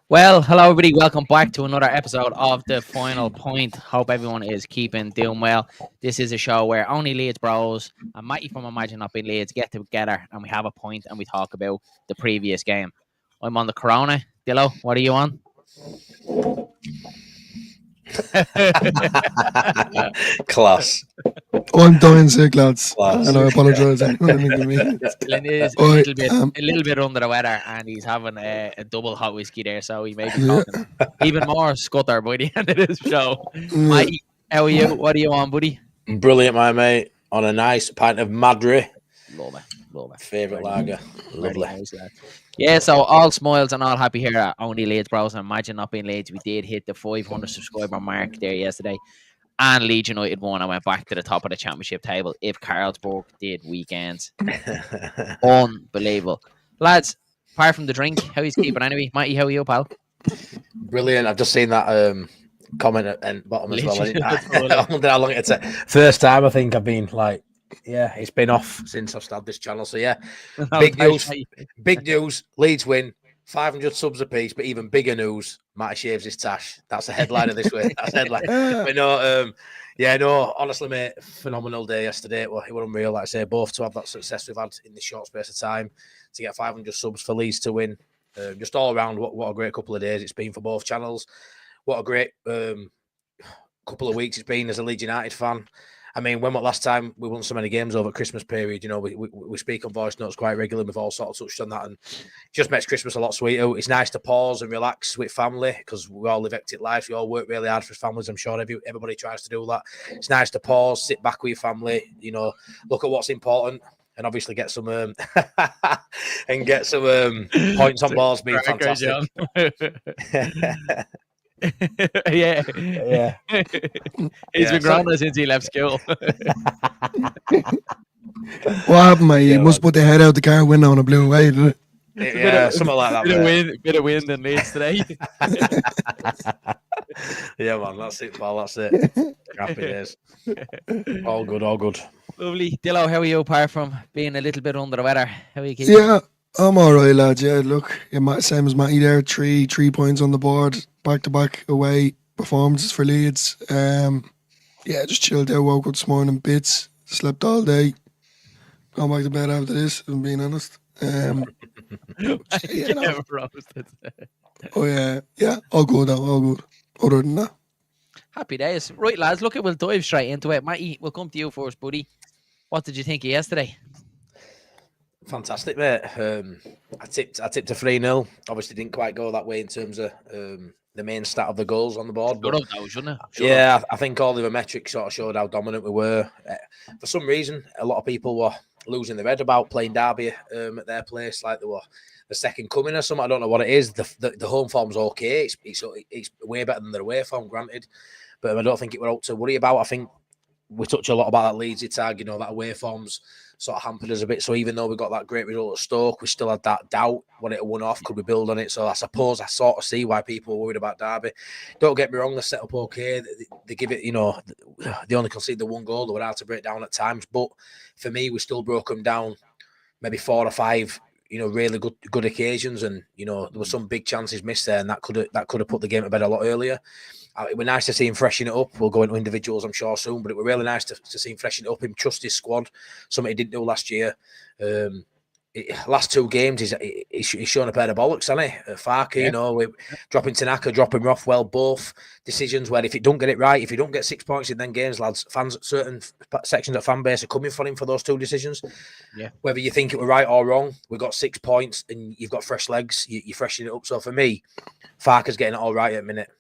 Well, hello everybody. Welcome back to another episode of the Final Point. Hope everyone is doing well. This is a show where only Leeds bros and Matty from Imagine Not Being Leeds get together and we have a point and we talk about the previous game. I'm on the Corona. Dillo, what are you on? Class. I'm dying sick, lads, Class. and I apologise anyone thinking me. Dylan is Oi, a little bit under the weather and he's having a double hot whiskey there, so he may be Yeah. talking even more scutter by the end of this show. Yeah. Matty, how are you? What are you on, buddy? Brilliant, my mate. On a nice pint of Madry. Love it. Favourite lager. Very Lovely. nice, lad. Yeah, so all smiles and all happy here at Only Leeds Bros. And Imagine Not Being Leeds. We did hit the 500 subscriber mark there yesterday. And Leeds United won and went back to the top of the championship table if Carlsberg did weekends. Unbelievable. Lads, apart from the drink, how you keeping anyway? Matty, how are you, pal? Brilliant. I've just seen that comment at the bottom as well. Literally, I wonder how long it took. First time I think I've been like, yeah, it's been off since I've started this channel. So yeah, big news. Big news. Leeds win. 500 subs apiece, but even bigger news, Matty shaves his tash. That's the headline of this week. That's the headline. But no, honestly, mate, phenomenal day yesterday. Well, it was unreal, like I say, both to have that success we've had in this short space of time, to get 500 subs for Leeds to win. Just all around, what a great couple of days it's been for both channels. What a great couple of weeks it's been as a Leeds United fan. I mean, when was last time we won so many games over Christmas period? You know, we speak on voice notes quite regularly. We've all sort of touched on that, and it just makes Christmas a lot sweeter. It's nice to pause and relax with family because we all live hectic lives. We all work really hard for families. I'm sure everybody tries to do that. It's nice to pause, sit back with your family. You know, look at what's important, and obviously get some points on balls being fantastic. yeah. He's been so- grounded since he left school. What happened, mate? Yeah, You must put the head out the car window and it blew away, didn't it? Yeah, something like that. Bit of wind in Leeds today. Yeah, man, that's it, pal. That's it. Happy days. All good. Lovely. Dillo, how are you apart from being a little bit under the weather? How are you keeping? Yeah, I'm all right, lads. Yeah, look, same as Matty there. 3 points on the board, back-to-back away performances for Leeds. Yeah, just chilled out, woke up this morning, bits, slept all day. Gone back to bed after this, if I'm being honest. Yeah, no. Oh yeah, all good, all good. Other than that, Happy days. Right, lads, look, we'll dive straight into it. Matty, we'll come to you first, buddy. What did you think of yesterday? Fantastic, mate. I tipped a 3-0. Obviously, didn't quite go that way in terms of the main stat of the goals on the board. But Shouldn't it? yeah, I think all the metrics sort of showed how dominant we were. For some reason, a lot of people were losing their head about playing Derby at their place, like they were the second coming or something. I don't know what it is. The home form's okay. It's way better than the away form, granted. But I don't think it were out to worry about. I think we touch a lot about that Leeds tag, that away form's sort of hampered us a bit. So even though we got that great result at Stoke, we still had that doubt when it won off. Could we build on it? So I suppose I sort of see why people were worried about Derby. Don't get me wrong, the set up okay. They give it, they only conceded the one goal. They were hard to break down at times. But for me, we still broke them down maybe 4 or 5, really good occasions. And, there were some big chances missed there, and that could have put the game to bed a lot earlier. It was nice to see him freshen it up. We'll go into individuals, I'm sure, soon, but it was really nice to see him freshen it up, him trust his squad, something he didn't do last year. Last 2 games, he's shown a pair of bollocks, hasn't he? Farke, we're dropping Tanaka, dropping Rothwell, both decisions where if he don't get it right, if he don't get 6 points in them games, lads, certain sections of fan base are coming for him for those 2 decisions. Yeah. Whether you think it were right or wrong, we got 6 points and you've got fresh legs, you're freshening it up. So for me, Farke's getting it all right at the minute.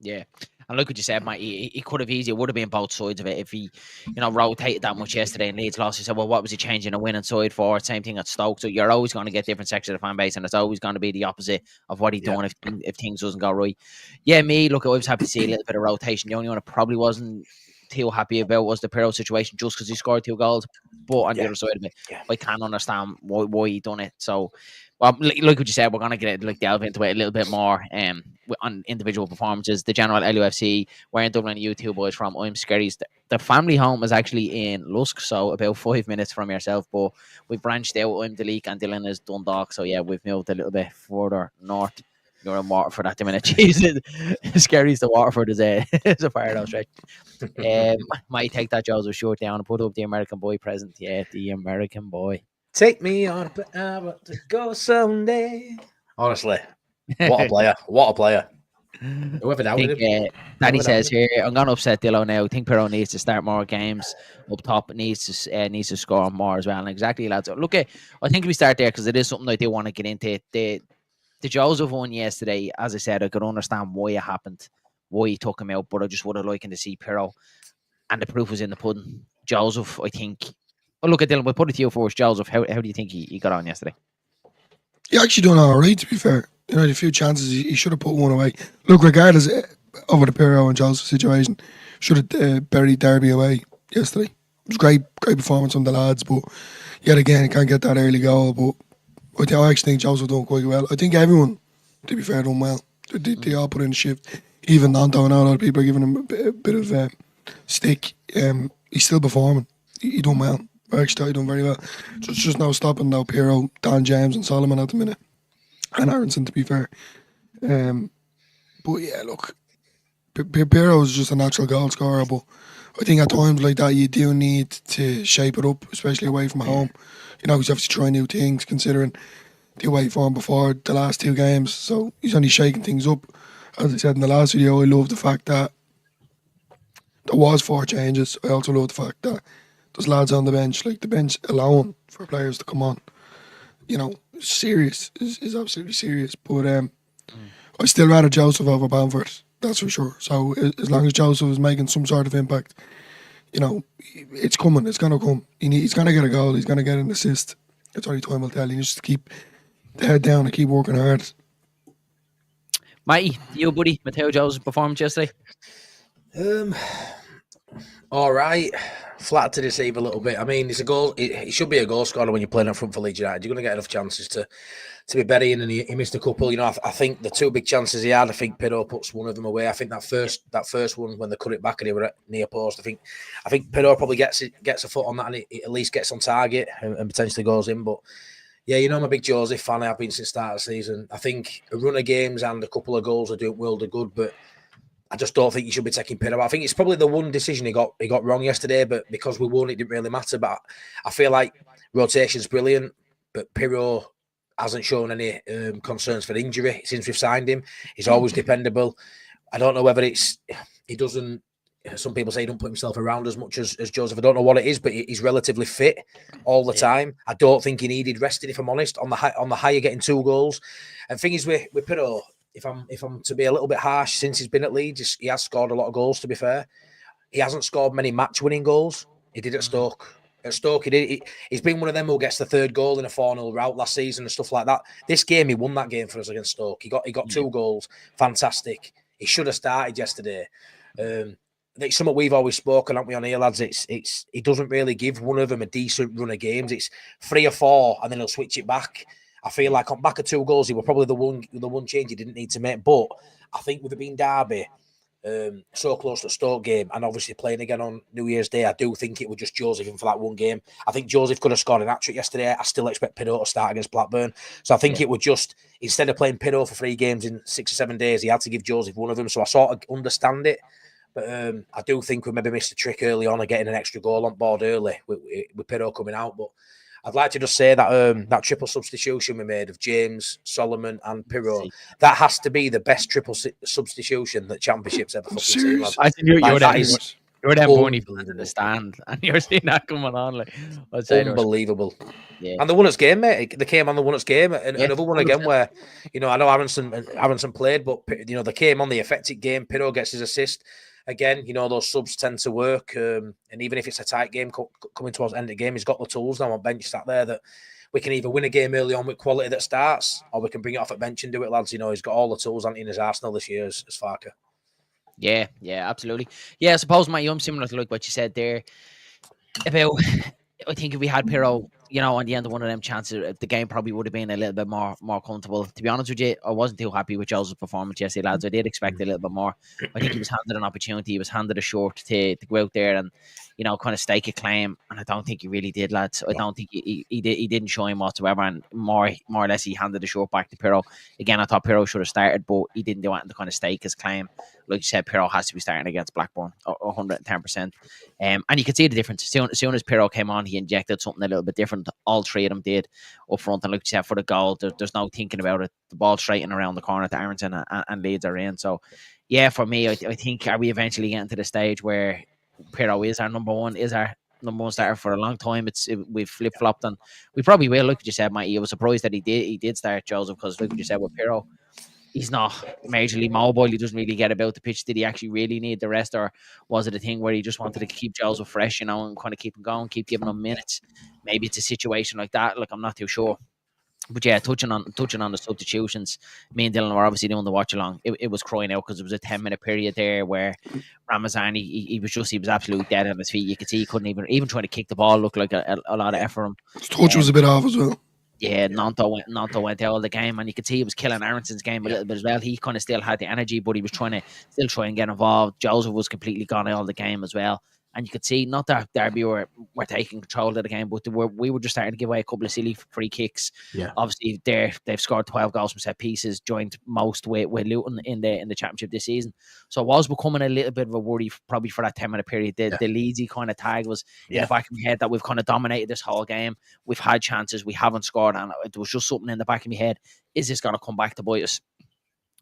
Yeah. And look what you said, mate. He could have easily would have been both sides of it if he, rotated that much yesterday and Leeds lost. He said, well, what was he changing a winning side for? Same thing at Stoke. So you're always going to get different sections of the fan base, and it's always going to be the opposite of what he's doing if things doesn't go right. Yeah, look, I was happy to see a little bit of rotation. The only one I probably wasn't too happy about was the Pirro situation, just because he scored 2 goals. But on the other side of it, I can't understand why he done it. So, well, like what you said, we're going to delve into it a little bit more on individual performances. The general LUFC, where in Dublin, you 2 boys from. I'm Skerries. The family home is actually in Lusk, so about 5 minutes from yourself. But we've branched out. I'm Leek and Dylan is Dundalk. So yeah, we've moved a little bit further north. You're in Waterford at the minute. Jesus, scary as the Waterford is a fire out stretch. Might take that Joseph short down and put up the American boy present. Yeah, the American boy. Take me on I want to go someday. Honestly, what a player! What a player! Whoever doubted him. Danny says here, I'm going to upset Dillo now. I think Pirro needs to start more games up top. Needs to score more as well. And exactly, lads. Look, I think we start there because it is something I do want to get into. The Joseph one yesterday, as I said, I could understand why it happened, why he took him out, but I just would have liked to see Pirro, and the proof was in the pudding. Joseph, I think. Oh, look at Dylan. We'll put it to you first, Joseph. How do you think he got on yesterday? He actually done all right, to be fair. You know, a few chances he should have put one away. Look, regardless of the Pirro and Joseph situation, should have buried Derby away yesterday. It was great performance from the lads, but yet again, he can't get that early goal. But I actually think Joseph done quite well. I think everyone, to be fair, done well. They all put in a shift. Even Nanto and all other people are giving him a bit of stick. He's still performing. He done well. Actually, he done very well. So it's just no stopping now Pirro, Dan James and Solomon at the minute. And Aronson, to be fair. But yeah, look, Pirro is just a natural goal scorer, but I think at times like that you do need to shape it up, especially away from home. You know, he's have to try new things considering the away form before the last two games. So he's only shaking things up. As I said in the last video, I love the fact that there was 4 changes. I also love the fact that there's lads on the bench, like the bench alone for players to come on. You know, serious is absolutely serious. But I still rather Joseph over Bamford, that's for sure. So as long as Joseph is making some sort of impact, you know, it's coming. It's gonna come. He's gonna get a goal. He's gonna get an assist. That's only time will tell. He needs to keep the head down and keep working hard. Matty, you buddy, Matteo Joseph's performance yesterday? All right. Flat to deceive a little bit. I mean, it's a goal. It should be a goal scorer when you're playing up front for Leeds United. You're going to get enough chances to be burying, and he missed a couple. You know, I think the 2 big chances he had, I think Pirro puts one of them away. I think that first one when they cut it back and he were at near post, I think Pirro probably gets a foot on that and it at least gets on target and potentially goes in. But yeah, you know, I'm a big Joseph fan. I've been since the start of the season. I think a run of games and a couple of goals are doing world of good, but I just don't think you should be taking Pirro. I think it's probably the one decision he got wrong yesterday, but because we won, it didn't really matter. But I feel like rotation's brilliant, but Pirro hasn't shown any concerns for injury since we've signed him. He's always dependable. I don't know whether he doesn't. Some people say he don't put himself around as much as Joseph. I don't know what it is, but he's relatively fit all the time. I don't think he needed resting, if I'm honest. On the high, you're getting 2 goals. And the thing is with Pirro, if I'm to be a little bit harsh, since he's been at Leeds, he has scored a lot of goals, to be fair. He hasn't scored many match-winning goals. He did at Stoke. At Stoke, he's been one of them who gets the 3rd goal in a 4-0 rout last season and stuff like that. This game, he won that game for us against Stoke. He got 2 goals. Fantastic. He should have started yesterday. It's something we've always spoken, haven't we, on here, lads? He doesn't really give one of them a decent run of games. It's 3 or 4, and then he'll switch it back. I feel like on back of 2 goals, he was probably the one change he didn't need to make. But I think with it being Derby, so close to the Stoke game, and obviously playing again on New Year's Day, I do think it was just Joseph in for that one game. I think Joseph could have scored an hat-trick yesterday. I still expect Pirro to start against Blackburn. So I think it would just, instead of playing Pirro for 3 games in 6 or 7 days, he had to give Joseph one of them. So I sort of understand it. But I do think we maybe missed a trick early on of getting an extra goal on board early with Pirro coming out. But I'd like to just say that that triple substitution we made of James, Solomon and Pirro, that has to be the best triple substitution that Championship's ever fucking seen. I think you're that Boney in the stand and you're seeing that coming on. Like, unbelievable. Yeah. And the Winners game, mate. They came on the Winners game. And another one again where, you know, I know Aronson played, but, you know, they came on the effective game. Pirro gets his assist. Again, you know, those subs tend to work. And even if it's a tight game coming towards the end of the game, he's got the tools now on bench sat there that we can either win a game early on with quality that starts, or we can bring it off at bench and do it, lads. You know, he's got all the tools in his arsenal this year as Farker. Yeah, absolutely. Yeah, I suppose, Matty, I'm similar to like what you said there about, I think if we had Pirro on the end of one of them chances, the game probably would have been a little bit more comfortable. To be honest with you, I wasn't too happy with Joseph's performance yesterday, lads. I did expect a little bit more. I think he was handed an opportunity. He was handed a short to go out there and, kind of stake a claim. And I don't think he really did, lads. I don't think he didn't show him whatsoever. And more or less, he handed the short back to Pirro. Again, I thought Pirro should have started, but he didn't do anything to kind of stake his claim. Like you said, Pirro has to be starting against Blackburn, 110%. And you can see the difference. As soon as Pirro came on, he injected something a little bit different. All three of them did up front. And like you said, for the goal, there's no thinking about it. The ball straight in around the corner to Aronson and Leeds are in. So, yeah, for me, I think are we eventually getting to the stage where Pirro is our number one starter for a long time. We've flip flopped and we probably will. Like you said, Matty, I was surprised that he did start Joseph because like you said with Pirro, he's not majorly mobile. He doesn't really get about the pitch. Did he actually really need the rest, or was it a thing where he just wanted to keep Joseph fresh, and kind of keep him going, keep giving him minutes? Maybe it's a situation like that. Like I'm not too sure. But yeah, touching on the substitutions, me and Dylan were obviously doing the watch along. It was crying out because it was a 10-minute period there where Ramazan he was absolutely dead on his feet. You could see he couldn't even try to kick the ball. Looked like a lot of effort. His touch was a bit off as well. Yeah, Nanto went out of the game, and you could see he was killing Aronson's game a little bit as well. He kind of still had the energy, but he was trying to get involved. Joseph was completely gone out of the game as well. And you could see, not that Derby were taking control of the game, but we were just starting to give away a couple of silly free kicks. Yeah. Obviously, they've scored 12 goals from set pieces, joined most with Luton in the championship this season. So it was becoming a little bit of a worry, probably for that 10-minute period. The Leedsy kind of tag was in the back of my head that we've kind of dominated this whole game. We've had chances, we haven't scored, and it was just something in the back of my head. Is this going to come back to bite us?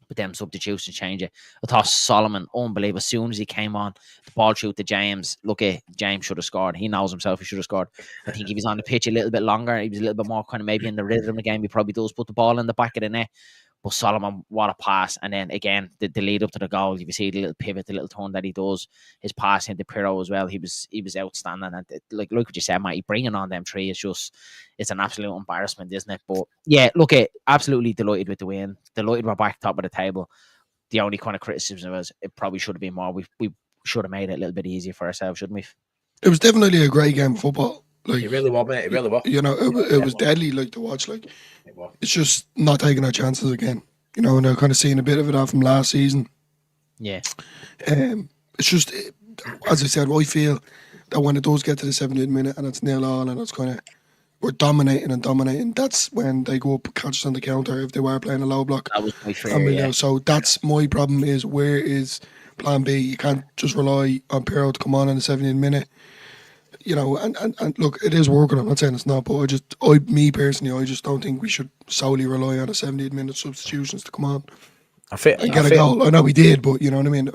But them substitutions change it. I thought Solomon, unbelievable. As soon as he came on, the ball through to James. Look at James should have scored. He knows himself he should have scored. I think if he's on the pitch a little bit longer, he was a little bit more kind of maybe in the rhythm of the game, he probably does put the ball in the back of the net. But Solomon, what a pass. And then again, the lead up to the goal, you see the little pivot, the little turn that he does, his pass into Pirro as well. He was outstanding. And like what you said, Matty, bringing on them three it's an absolute embarrassment, isn't it? But yeah, look, absolutely delighted with the win. Delighted we're back top of the table. The only kind of criticism was it probably should have been more. We should have made it a little bit easier for ourselves, shouldn't we? It was definitely a great game of football. Like, it really was, mate. It really was. It was deadly, like, to watch. Like, it's just not taking our chances again. And they're kind of seeing a bit of it out from last season. Yeah. It's just, as I said, I feel that when it does get to the 70th minute and it's 0-0 and it's kind of, we're dominating, that's when they go up and catch us on the counter if they were playing a low block. That was my fear, So that's my problem is, where is plan B? You can't just rely on Pirro to come on in the 70th minute. And look, it is working. I'm not saying it's not, but me personally, I just don't think we should solely rely on a 70-minute substitutions to come on and get a goal. I know we did, but you know what I mean.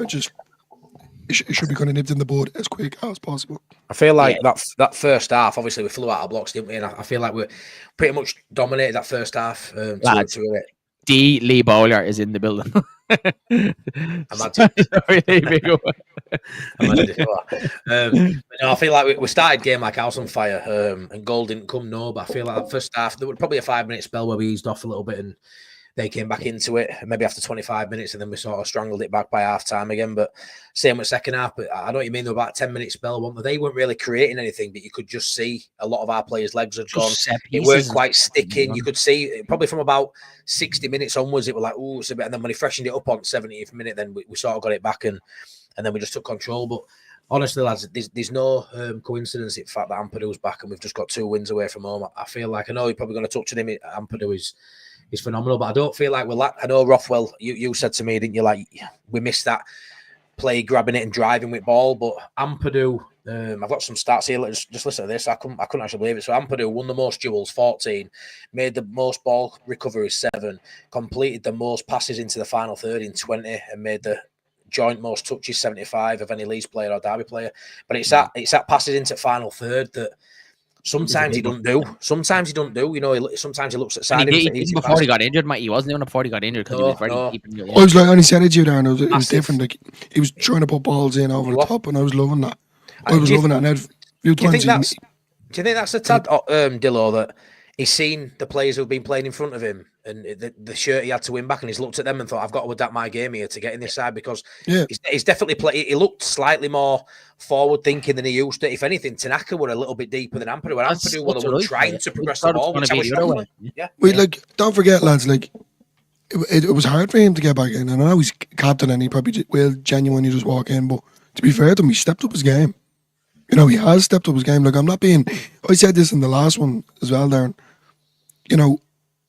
It should be kind of nipped in the bud as quick as possible. I feel like that first half, obviously we flew out of blocks, didn't we? And I feel like we pretty much dominated that first half. D. Lee Bowler is in the building. I feel like we started game like house on fire, and goal didn't come. But I feel like that first half there was probably a 5-minute spell where we eased off a little bit and they came back into it, maybe after 25 minutes, and then we sort of strangled it back by half time again. But same with second half. But I know what you mean. There was about a 10-minute spell. They weren't really creating anything, but you could just see a lot of our players' legs had gone. It weren't quite sticking. You could see probably from about 60 minutes onwards, it was like, oh, it's a bit. And then when he freshened it up on 70th minute, then we sort of got it back, and then we just took control. But honestly, lads, there's no coincidence in the fact that Ampadu's back and we've just got 2 wins away from home. I feel like, I know you're probably going to touch on him. Ampadu is phenomenal, but I don't feel like I know Rothwell, you said to me, didn't you, like we missed that play grabbing it and driving with ball, but Ampadu, I've got some stats here, just listen to this, I couldn't actually believe it. So Ampadu won the most duels, 14, made the most ball recoveries, 7, completed the most passes into the final third in 20, and made the joint most touches, 75, of any Leeds player or Derby player. But it's that passes into final third that sometimes he don't do. Sometimes he don't do. Sometimes he looks at side. Before he got injured, mate, he wasn't doing it before he got injured because he was very keeping it. I was like, and he said it to you, Darren. It was different. Like, he was trying to put balls in over the top, and I was loving that. I was loving that. And do you think that's a tad, Dillo, that he's seen the players who've been playing in front of him and the shirt he had to win back, and he's looked at them and thought, I've got to adapt my game here to get in this side, because he's definitely he looked slightly more forward thinking than he used to. If anything, Tanaka were a little bit deeper than Ampadu, where Ampadu were trying to progress the ball, which I was shocked. Like, don't forget, lads, like, it was hard for him to get back in, and I know he's captain and he probably will genuinely just walk in, but to be fair to him, he stepped up his game. You know, he has stepped up his game. Like, I said this in the last one as well, Darren. You know,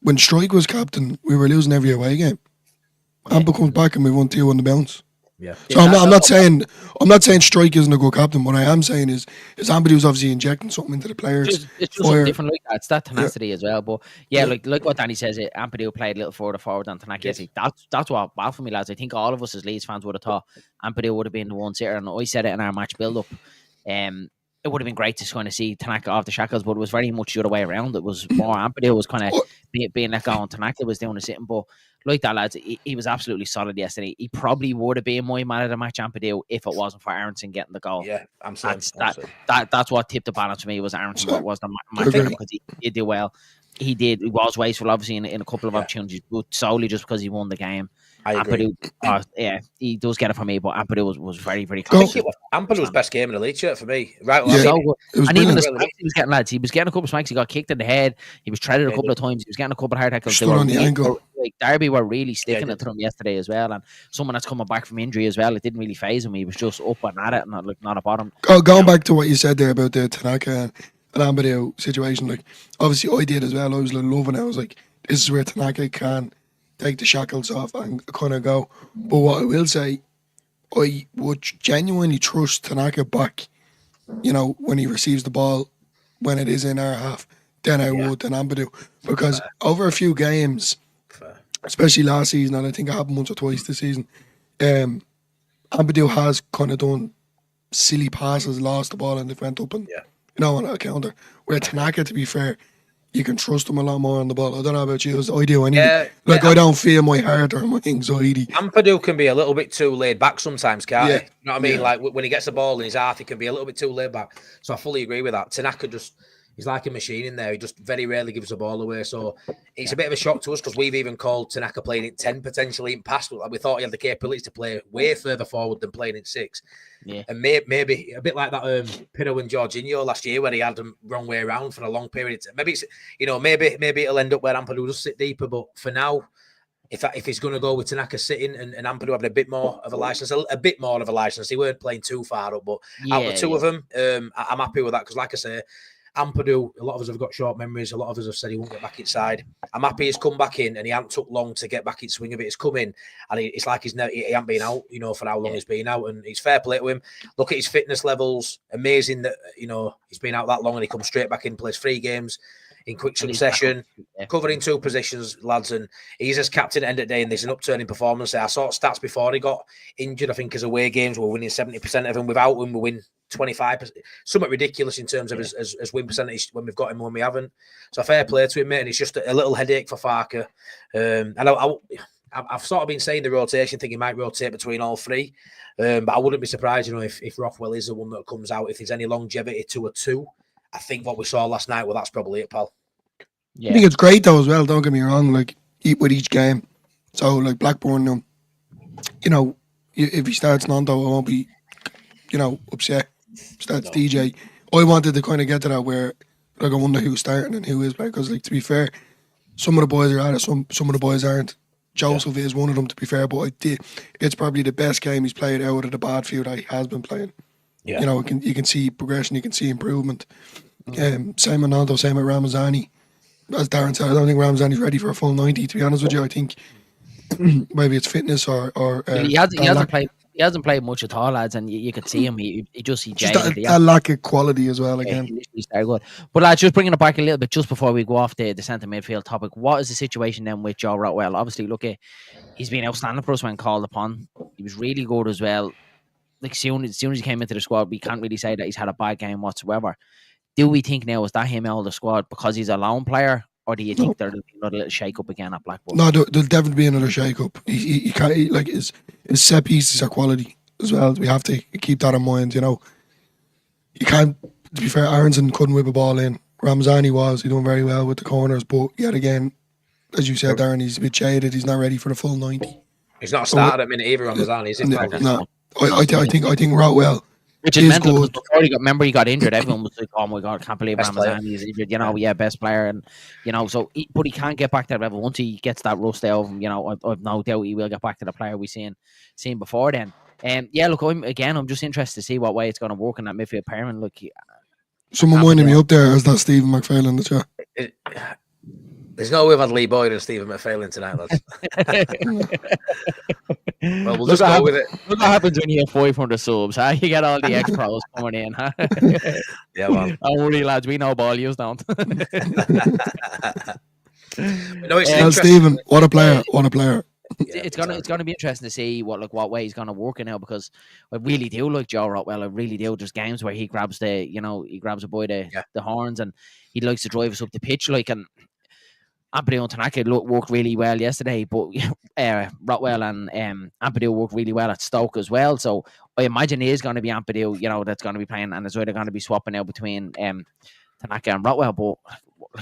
when Strike was captain, we were losing every away game. Amber comes back and we won 2 on the bounce. Yeah. So I'm not saying Strike isn't a good captain. What I am saying is Ampadu was obviously injecting something into the players. It's just something different like that. It's that tenacity as well. But like what Danny says, Ampadu played a little further forward than Tanaka. Yes. That's what baffled me, lads. I think all of us as Leeds fans would have thought Ampadu would have been the one sitter, and I said it in our match build up. It would have been great to kind of see Tanaka off the shackles, but it was very much the other way around. It was more Ampadu was kind of being let go, and Tanaka was doing the sitting. But like that, lads, he was absolutely solid yesterday. He probably would have been my man of the match, Ampadu, if it wasn't for Aronson getting the goal. Yeah, I'm saying that's what tipped the balance for me, was Aronson. What was the match, because he did do well. He was wasteful, obviously, in a couple of opportunities, but solely just because he won the game. I agree. Ampadu, he does get it for me, but Ampadu was very, very close. Ampadu's best game in the league shirt for me. Right, and even the smacks he was getting, lads, he was getting a couple of smacks. He got kicked in the head. He was treaded a couple of times. He was getting a couple of hard tackles. Stood on the ankle. Like, Derby were really sticking it to him yesterday as well, and someone that's coming back from injury as well. It didn't really phase him. He was just up and at it, and not a bottom. Going back to what you said there about the Tanaka and Ampadu situation, like, obviously I did as well. I was loving it. I was like, this is where Tanaka can take the shackles off and kind of go. But what I will say, I would genuinely trust Tanaka back, you know, when he receives the ball, when it is in our half, then I would than Ampadu. Because over a few games, especially last season, and I think it happened once or twice this season, Ampadu has kind of done silly passes, lost the ball and they went up and, you know, on a counter. Where Tanaka, to be fair, you can trust him a lot more on the ball. I don't know about you, as I do anyway. I don't feel my heart or my anxiety. Ampadu can be a little bit too laid back sometimes, can't he? You know what I mean? Like, when he gets the ball in his heart, he can be a little bit too laid back. So I fully agree with that. Tanaka he's like a machine in there. He just very rarely gives the ball away. So it's a bit of a shock to us, because we've even called Tanaka playing in 10 potentially in past. We thought he had the capabilities to play way further forward than playing in 6. Yeah. And maybe a bit like that Pirro and Jorginho last year, where he had them wrong way around for a long period. Maybe it's, you know, maybe it'll end up where Ampadu does sit deeper. But for now, if he's going to go with Tanaka sitting and Ampadu having a bit more of a license, he weren't playing too far up. But out of the two of them, I'm happy with that, because, like I say, Ampadu, a lot of us have got short memories. A lot of us have said he won't get back inside. I'm happy he's come back in, and he hasn't took long to get back in swing of it. He's come in, and it's like he hasn't been out, you know, for how long he's been out. And it's fair play to him. Look at his fitness levels. Amazing that, you know, he's been out that long and he comes straight back in, plays 3 games in quick succession, covering 2 positions, lads. And he's as captain at the end of the day, and there's an upturn in performance there. I saw stats before he got injured. I think his away games were winning 70% of them. Without him, we win 25%, somewhat ridiculous in terms of his win percentage when we've got him, when we haven't. So fair play to him, mate. And it's just a little headache for Farker. And I've sort of been saying the rotation thing, he might rotate between all 3. But I wouldn't be surprised, you know, if Rothwell is the one that comes out, if there's any longevity to a 2. I think what we saw last night, well, that's probably it, pal. I think it's great though as well, don't get me wrong, like, with each game. So, like, Blackburn, you know, if he starts Nando, I won't be, you know, upset. Starts DJ. I wanted to kind of get to that where, like, I wonder who's starting and who is playing, because, like, to be fair, some of the boys are at it, some of the boys aren't. Joseph is one of them, to be fair, but it's probably the best game he's played out of the bad field that he has been playing. Yeah. You know, you can see progression, you can see improvement. Same with Nando, same with Ramazani. As Darren said, I don't think Ramazani's ready for a full 90, to be honest with you. I think maybe it's fitness or he hasn't played much at all, lads, and you could see him. He just a lack of quality as well. Again, he's very good. But lads, just bringing it back a little bit, just before we go off the centre midfield topic, what is the situation then with Joe Rothwell? Obviously, look, he's been outstanding for us when called upon. He was really good as well. Like, as soon as he came into the squad, we can't really say that he's had a bad game whatsoever. Do we think now, is that him out of the squad because he's a lone player, or do you think there'll be another little shake-up again at Blackburn? No, there'll definitely be another shake-up. He can't, like, his set pieces are quality as well. We have to keep that in mind, you know. You can't, to be fair, Aronson couldn't whip a ball in Ramzani was. He done very well with the corners, but yet again, as you said, Darren, he's a bit jaded. He's not ready for the full 90. He's not started at minute either on Ramzani, is he? No, I think Rotwell. Which is mental because before he got injured, everyone was like, "Oh my god, I can't believe Ramazani is injured." Best player, and so but he can't get back to that level once he gets that rust out of him. I've no doubt he will get back to the player we seen before then. Look, I'm just interested to see what way it's going to work in that midfield pairing. Look, someone winding me up there as that Stephen McPhail in the chat. There's no way we've had Lee Boyd and Stephen McPhail tonight, lads. Well, we'll just go with it. Look what happens when you have 500 subs, huh? You get all the ex-pros coming in, huh? Yeah, man. Don't worry, lads. We know ball, you don't. Stephen, what a player. What a player. It's gonna be interesting to see what way he's gonna work in now, because I really do like Joe Rotwell. I really do. There's games where he grabs a boy the horns and he likes to drive us up the pitch, and Ampadu and Tanaka worked really well yesterday, but Rotwell and Ampadu worked really well at Stoke as well. So I imagine it is going to be Ampadu, that's going to be playing, and it's either going to be swapping out between Tanaka and Rotwell. But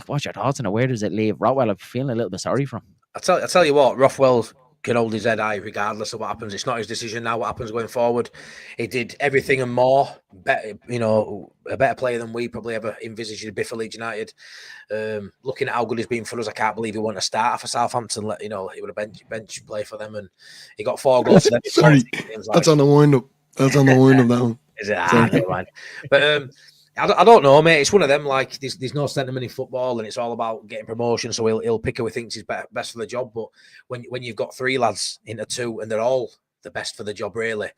what's your thoughts on it? Where does it leave Rotwell? I'm feeling a little bit sorry for him. I'll tell you what, Rotwell can hold his head high regardless of what happens. It's not his decision now what happens going forward. He did everything and more, better, a better player than we probably ever envisaged he'd be for Leeds United. Looking at how good he's been for us, I can't believe he wanted to start for Southampton. He would have bench play for them, and he got 4 goals. Sorry, that's on the wind-up. That's on the wind-up, that one. Is it? Never mind. But I don't know, mate. It's one of them, there's no sentiment in football, and it's all about getting promotion, so he'll pick who he thinks is best for the job. But when you've got 3 lads into 2 and they're all the best for the job, really,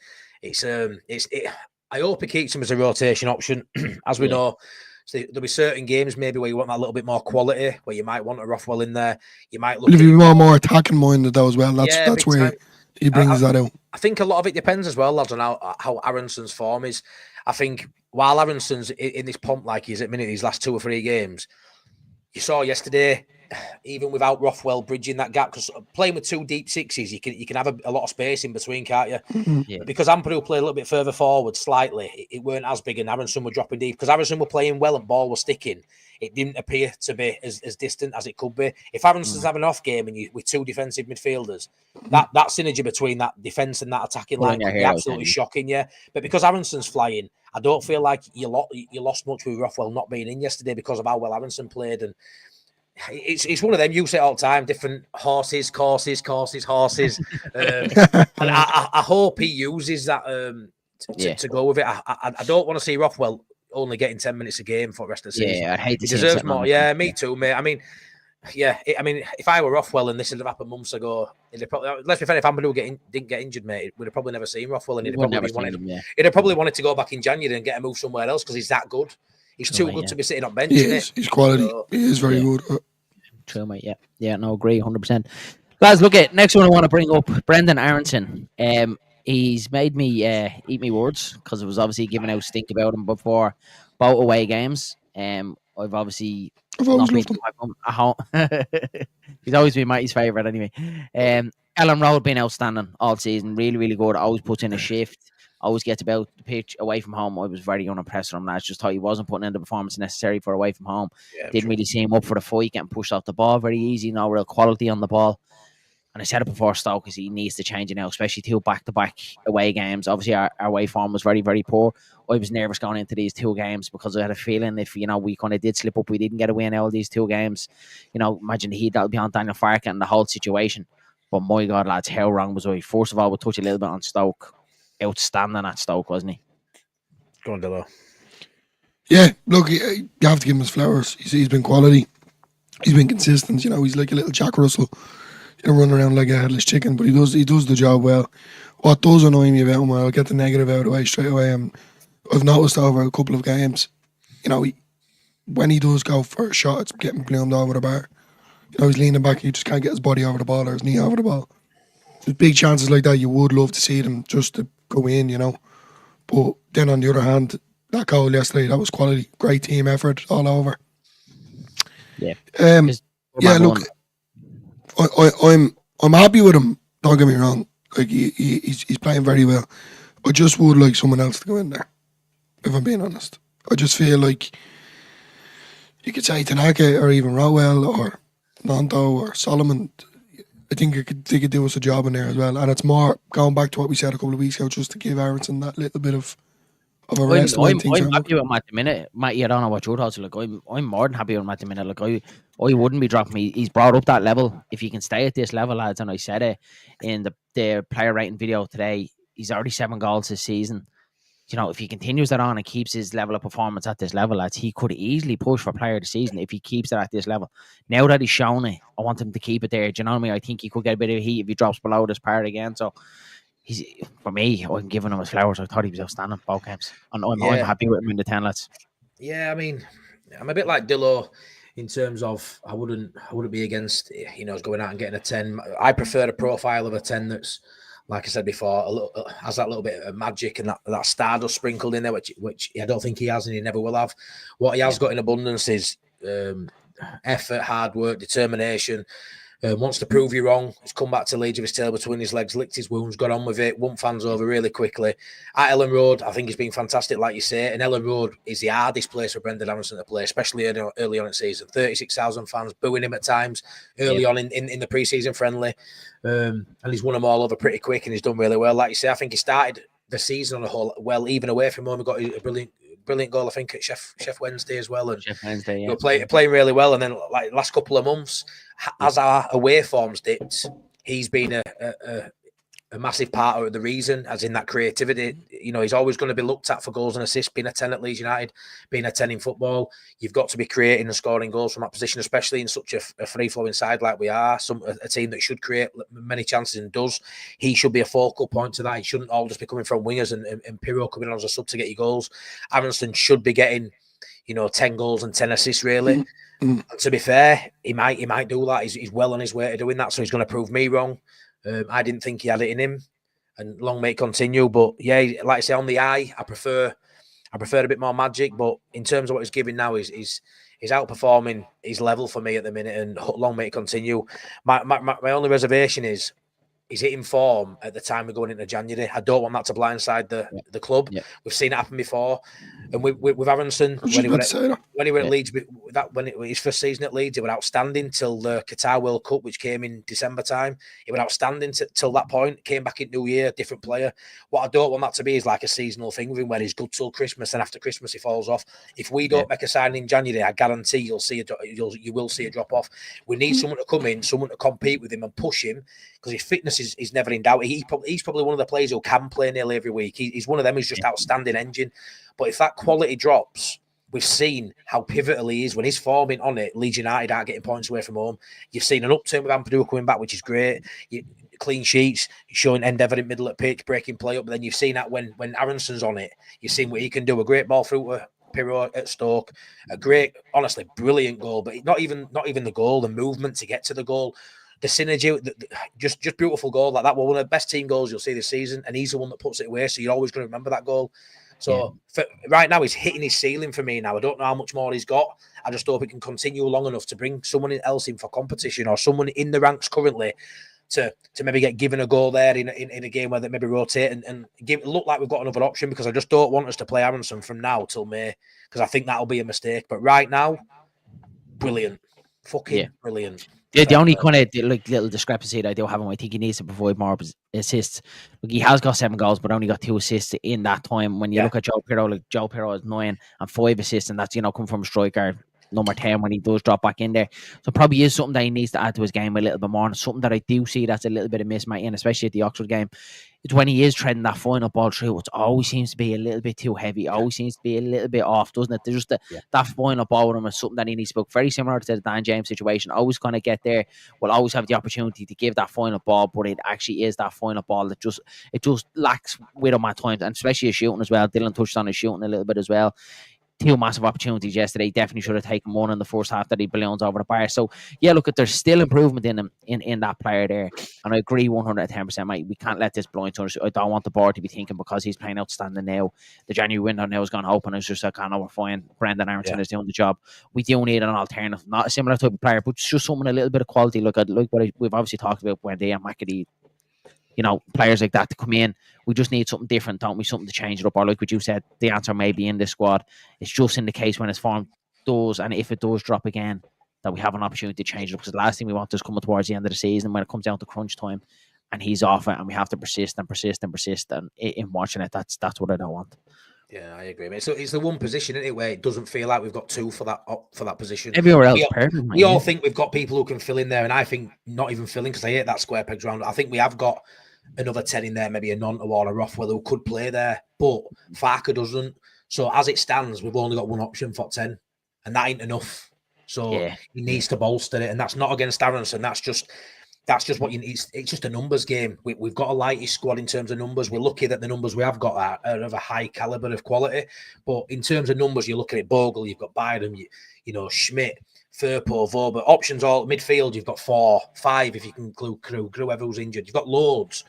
I hope he keeps him as a rotation option. As we know, there'll be certain games maybe where you want that little bit more quality, where you might want a Rothwell in there. You might look. If you want more attacking minded though as well, that's where he brings that out. I think a lot of it depends as well, lads, on how Aronson's form is. I think while Aronson's in this pomp like he is at minute, these last 2 or 3 games, you saw yesterday, even without Rothwell bridging that gap, because playing with 2 deep sixes, you can have a lot of space in between, can't you? Mm-hmm. Yeah. Because Ampadu played a little bit further forward slightly, it weren't as big, and Aronson were dropping deep. Because Aronson were playing well and ball was sticking, it didn't appear to be as distant as it could be. If Aronson's having an off game and with 2 defensive midfielders, that synergy between that defence and that attacking line would be absolutely shocking, yeah. But because Aronson's flying, I don't feel like you lost much with Rothwell not being in yesterday because of how well Aronson played. And it's one of them, you say it all the time, different horses. And I hope he uses that to go with it. I don't want to see Rothwell only getting 10 minutes a game for the rest of the season. Yeah, I hate to see he deserves more. Yeah, me too, mate. I mean, if I were Rothwell and this had happened months ago, let's be fair, if Ampadu didn't get injured, mate, we'd have probably never seen Rothwell, and he'd have probably wanted to go back in January and get a move somewhere else because he's that good. He's too good to be sitting on bench. He's quality. He is very good. True, mate. Yeah, no, agree, 100%. Lads, look at next one. I want to bring up Brendan Aronson. He's made me eat me words because it was obviously giving out stink about him before both away games. I've obviously not been to my home. He's always been Matty's favourite anyway. Ellen Rowe been outstanding all season, really, really good. Always puts in a shift. Always gets about the pitch away from home. I was very unimpressed with him. I just thought he wasn't putting in the performance necessary for away from home. Didn't really see him up for the fight, getting pushed off the ball very easy. No real quality on the ball. And I said it before, Stoke, because he needs to change it now, especially 2 back-to-back away games. Obviously, our away form was very, very poor. I was nervous going into these 2 games because I had a feeling if, we kind of did slip up, we didn't get a win out of these 2 games. Imagine the heat that would be on Daniel Farke and the whole situation. But my God, lads, how wrong was I? First of all, we'll touch a little bit on Stoke. Outstanding at Stoke, wasn't he? Go on, Dillo. Yeah, look, you have to give him his flowers. He's been quality. He's been consistent. He's like a little Jack Russell. Running around like a headless chicken, but he does the job well. What does annoy me about him, I'll get the negative out of the way straight away. I've noticed over a couple of games, when he does go for a shot, it's getting bloomed over the bar. He's leaning back, he just can't get his body over the ball or his knee over the ball. There's big chances like that. You would love to see them just to go in, But then on the other hand, that goal yesterday, that was quality, great team effort all over. Yeah. Look. I'm happy with him. Don't get me wrong. Like he's playing very well. I just would like someone else to go in there. If I'm being honest, I just feel like you could say Tanaka or even Rowell or Nanto or Solomon. I think they could do us a job in there as well. And it's more going back to what we said a couple of weeks ago, just to give Aronson that little bit of a rest. I'm happy with him at the minute. Matty, I don't know what your thoughts are. Like, I'm more than happy with him at the minute. Like, I wouldn't be dropping me. He's brought up that level. If he can stay at this level, lads, and I said it in the player rating video today, he's already 7 goals this season. You know, if he continues that on and keeps his level of performance at this level, lads, he could easily push for player of the season if he keeps it at this level. Now that he's shown it, I want him to keep it there. Do you know what I mean? I think he could get a bit of heat if he drops below this part again. So, for me, I'm giving him his flowers. I thought he was outstanding both games. And I'm happy with him in the 10, lads. Yeah, I mean, I'm a bit like Dillo in terms of I wouldn't be against, going out and getting a 10. I prefer a profile of a 10 that's, like I said before, has that little bit of magic and that stardust sprinkled in there, which I don't think he has and he never will have. What he has got in abundance is effort, hard work, determination. Wants to prove you wrong. He's come back to Leeds with his tail between his legs, licked his wounds, got on with it, won fans over really quickly. At Ellen Road, I think he's been fantastic, like you say. And Ellen Road is the hardest place for Brendan Aronson to play, especially early on in the season. 36,000 fans booing him at times early on in the pre-season friendly. And he's won them all over pretty quick and he's done really well. Like you say, I think he started the season on a whole well, even away from home. He got a brilliant goal, I think, at Chef Wednesday as well. And Chef Wednesday, yeah. Playing really well. And then, like, last couple of months, as our away forms dipped, he's been a massive part of the reason, as in that creativity. He's always going to be looked at for goals and assists, being a 10 at Leeds United, being a 10 in football. You've got to be creating and scoring goals from that position, especially in such a free-flowing side like we are, a team that should create many chances and does. He should be a focal point to that. He shouldn't all just be coming from wingers and Pirro coming on as a sub to get you goals. Aronson should be getting 10 goals and 10 assists, really. And to be fair, he might do that. He's well on his way to doing that, so he's going to prove me wrong. I didn't think he had it in him, and long may it continue. But yeah, like I say, on the eye, I prefer a bit more magic. But in terms of what he's giving now, he's outperforming his level for me at the minute, and long may it continue. My only reservation is he's hitting form at the time we're going into January. I don't want that to blindside the club. Yeah. We've seen it happen before. And with Aronson, when he went at Leeds, when his first season at Leeds, he was outstanding till the Qatar World Cup, which came in December time. He was outstanding till that point. Came back in New Year, different player. What I don't want that to be is like a seasonal thing with him where he's good till Christmas and after Christmas he falls off. If we don't make a signing in January, I guarantee you will see a drop off. We need someone to come in, someone to compete with him and push him, because his fitness is never in doubt. He's probably one of the players who can play nearly every week. He's one of them who's just outstanding engine. But if that quality drops, we've seen how pivotal he is. When he's forming on it, Leeds United aren't getting points away from home. You've seen an upturn with Ampadu coming back, which is great. Clean sheets, showing endeavour in middle of pitch, breaking play up. But then you've seen that when Aronson's on it, you've seen what he can do. A great ball through to Pirro at Stoke. A great, honestly, brilliant goal. But not even the goal, the movement to get to the goal. The synergy, just beautiful goal like that. Well, one of the best team goals you'll see this season, and he's the one that puts it away. So you're always going to remember that goal. So right now, he's hitting his ceiling for me now. I don't know how much more he's got. I just hope he can continue long enough to bring someone else in for competition, or someone in the ranks currently to maybe get given a goal there in a game where they maybe rotate and look like we've got another option, because I just don't want us to play Aronson from now till May, because I think that'll be a mistake. But right now, brilliant. Fucking brilliant. The only kind of little discrepancy that I do have him, I think he needs to provide more assists. Look, he has got 7 goals, but only got 2 assists in that time. When you look at Joe Pirro, Joe Pirro has 9 and 5 assists, and that's come from a striker number 10 when he does drop back in there. So probably is something that he needs to add to his game a little bit more. And something that I do see that's a little bit of miss, Matty, and especially at the Oxford game, it's when he is treading that final ball through, it always seems to be a little bit too heavy. It always seems to be a little bit off, doesn't it? There's just that final ball with him is something that he needs to book. Very similar to the Dan James situation. Always going to get there. Will always have the opportunity to give that final ball, but it actually is that final ball that just lacks with him at times, and especially his shooting as well. Dylan touched on his shooting a little bit as well. 2 massive opportunities yesterday. Definitely should have taken one in the first half that he balloons over the bar. So yeah, look, there's still improvement in him in that player there, and I agree 110%, mate. We can't let this blind to us. I don't want the board to be thinking because he's playing outstanding now, the January window now is going to open. It's just like, I know we're fine. Brendan Aronson is doing the job. We do need an alternative, not a similar type of player, but just someone a little bit of quality. Look at what we've obviously talked about Wendy and McAdee. Players like that to come in. We just need something different, don't we? Something to change it up. Or like what you said, the answer may be in this squad. It's just in the case when it's formed does, and if it does drop again, that we have an opportunity to change it. Because the last thing we want is coming towards the end of the season when it comes down to crunch time, and he's off it, and we have to persist and persist and persist. And in watching it, that's what I don't want. Yeah, I agree, mate. So it's the one position, isn't it, where it doesn't feel like we've got two for that position. Everywhere else, perfect. We all think we've got people who can fill in there, and I think not even filling, because I hate that square pegs round. I think we have got another 10 in there, maybe a Nonta or a Rothwell who could play there, but Farker doesn't. So as it stands, we've only got one option for 10, and that ain't enough. So he needs to bolster it, and that's not against Aronson. That's just what you need. It's just a numbers game. We've got a lightish squad in terms of numbers. We're lucky that the numbers we have got are of a high caliber of quality. But in terms of numbers, you're looking at Bogle, you've got Byram, you know, Schmidt, Firpo, Vober. Options all midfield, you've got 4, 5 if you can include Crew, whoever's injured. You've got loads.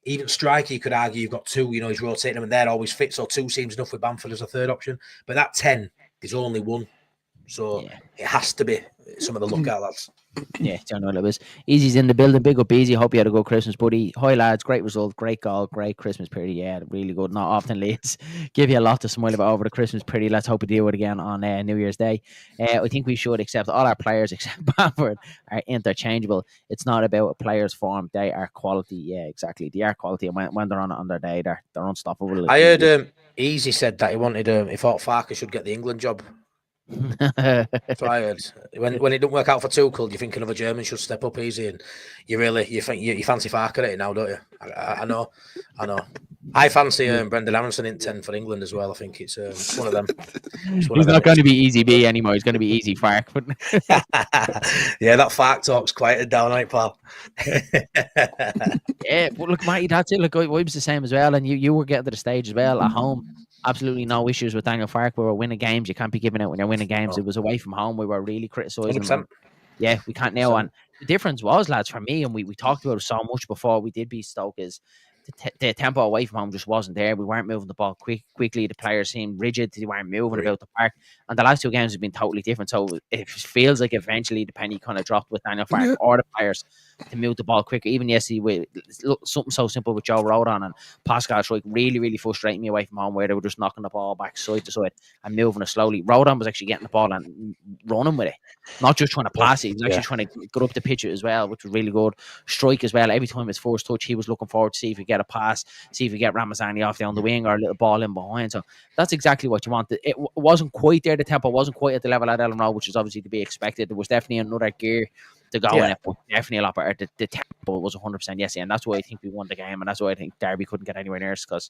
Even striker, you could argue you've got 2. You know, he's rotating them, and they're always fit. So 2 seems enough with Bamford as a third option. But that 10, there's only 1. So it has to be some of the lookout lads. Yeah, John Oliver was. Easy's in the building. Big up, Easy. Hope you had a good Christmas, buddy. Hi, lads. Great result. Great goal. Great Christmas period. Yeah, really good. Not often Leeds give you a lot to smile about over the Christmas period. Let's hope we deal with it again on New Year's Day. I think we should accept all our players except Bamford are interchangeable. It's not about a player's form. They are quality. Yeah, exactly. They are quality. And when they're on their day, they're unstoppable. I heard Easy said that he thought Farker should get the England job. That's what I heard. When it don't work out for Tuchel, you think another German should step up, Easy, and you think you fancy Farker at it now, don't you? I know. I fancy Brendan Aronson in 10 for England as well. I think it's one of them. He's not going to be Easy B anymore. He's going to be Easy Fark. Yeah, that Fark talk's quieted down, right, pal? Yeah, but look, Matty, that's it. Look, I was the same as well, and you were getting to the stage as well at home. Absolutely no issues with Daniel Farke. We were winning games. You can't be giving it when you're winning games. It was away from home. We were really criticising him. Yeah, we can't now. And the difference was, lads, for me, and we talked about it so much before we did beat Stoke, is the tempo away from home just wasn't there. We weren't moving the ball quickly. The players seemed rigid. They weren't moving about the park. And the last 2 games have been totally different. So it feels like eventually the penny kind of dropped with Daniel Farke or the players to move the ball quicker. Even yesterday, something so simple with Joe Rodon and Pascal Schreik really, really frustrating me away from home, where they were just knocking the ball back side to side and moving it slowly. Rodon was actually getting the ball and running with it, not just trying to pass it. He was actually trying to get up the pitch as well, which was really good. Strike as well. Every time his first touch, he was looking forward to see if he get a pass, see if he get Ramazani off down the wing or a little ball in behind. So that's exactly what you want. It wasn't quite there. The tempo wasn't quite at the level at Ellen Road, which is obviously to be expected. There was definitely another gear to go in it, but definitely a lot better. The tempo was 100% yes, and that's why I think we won the game, and that's why I think Derby couldn't get anywhere near us, because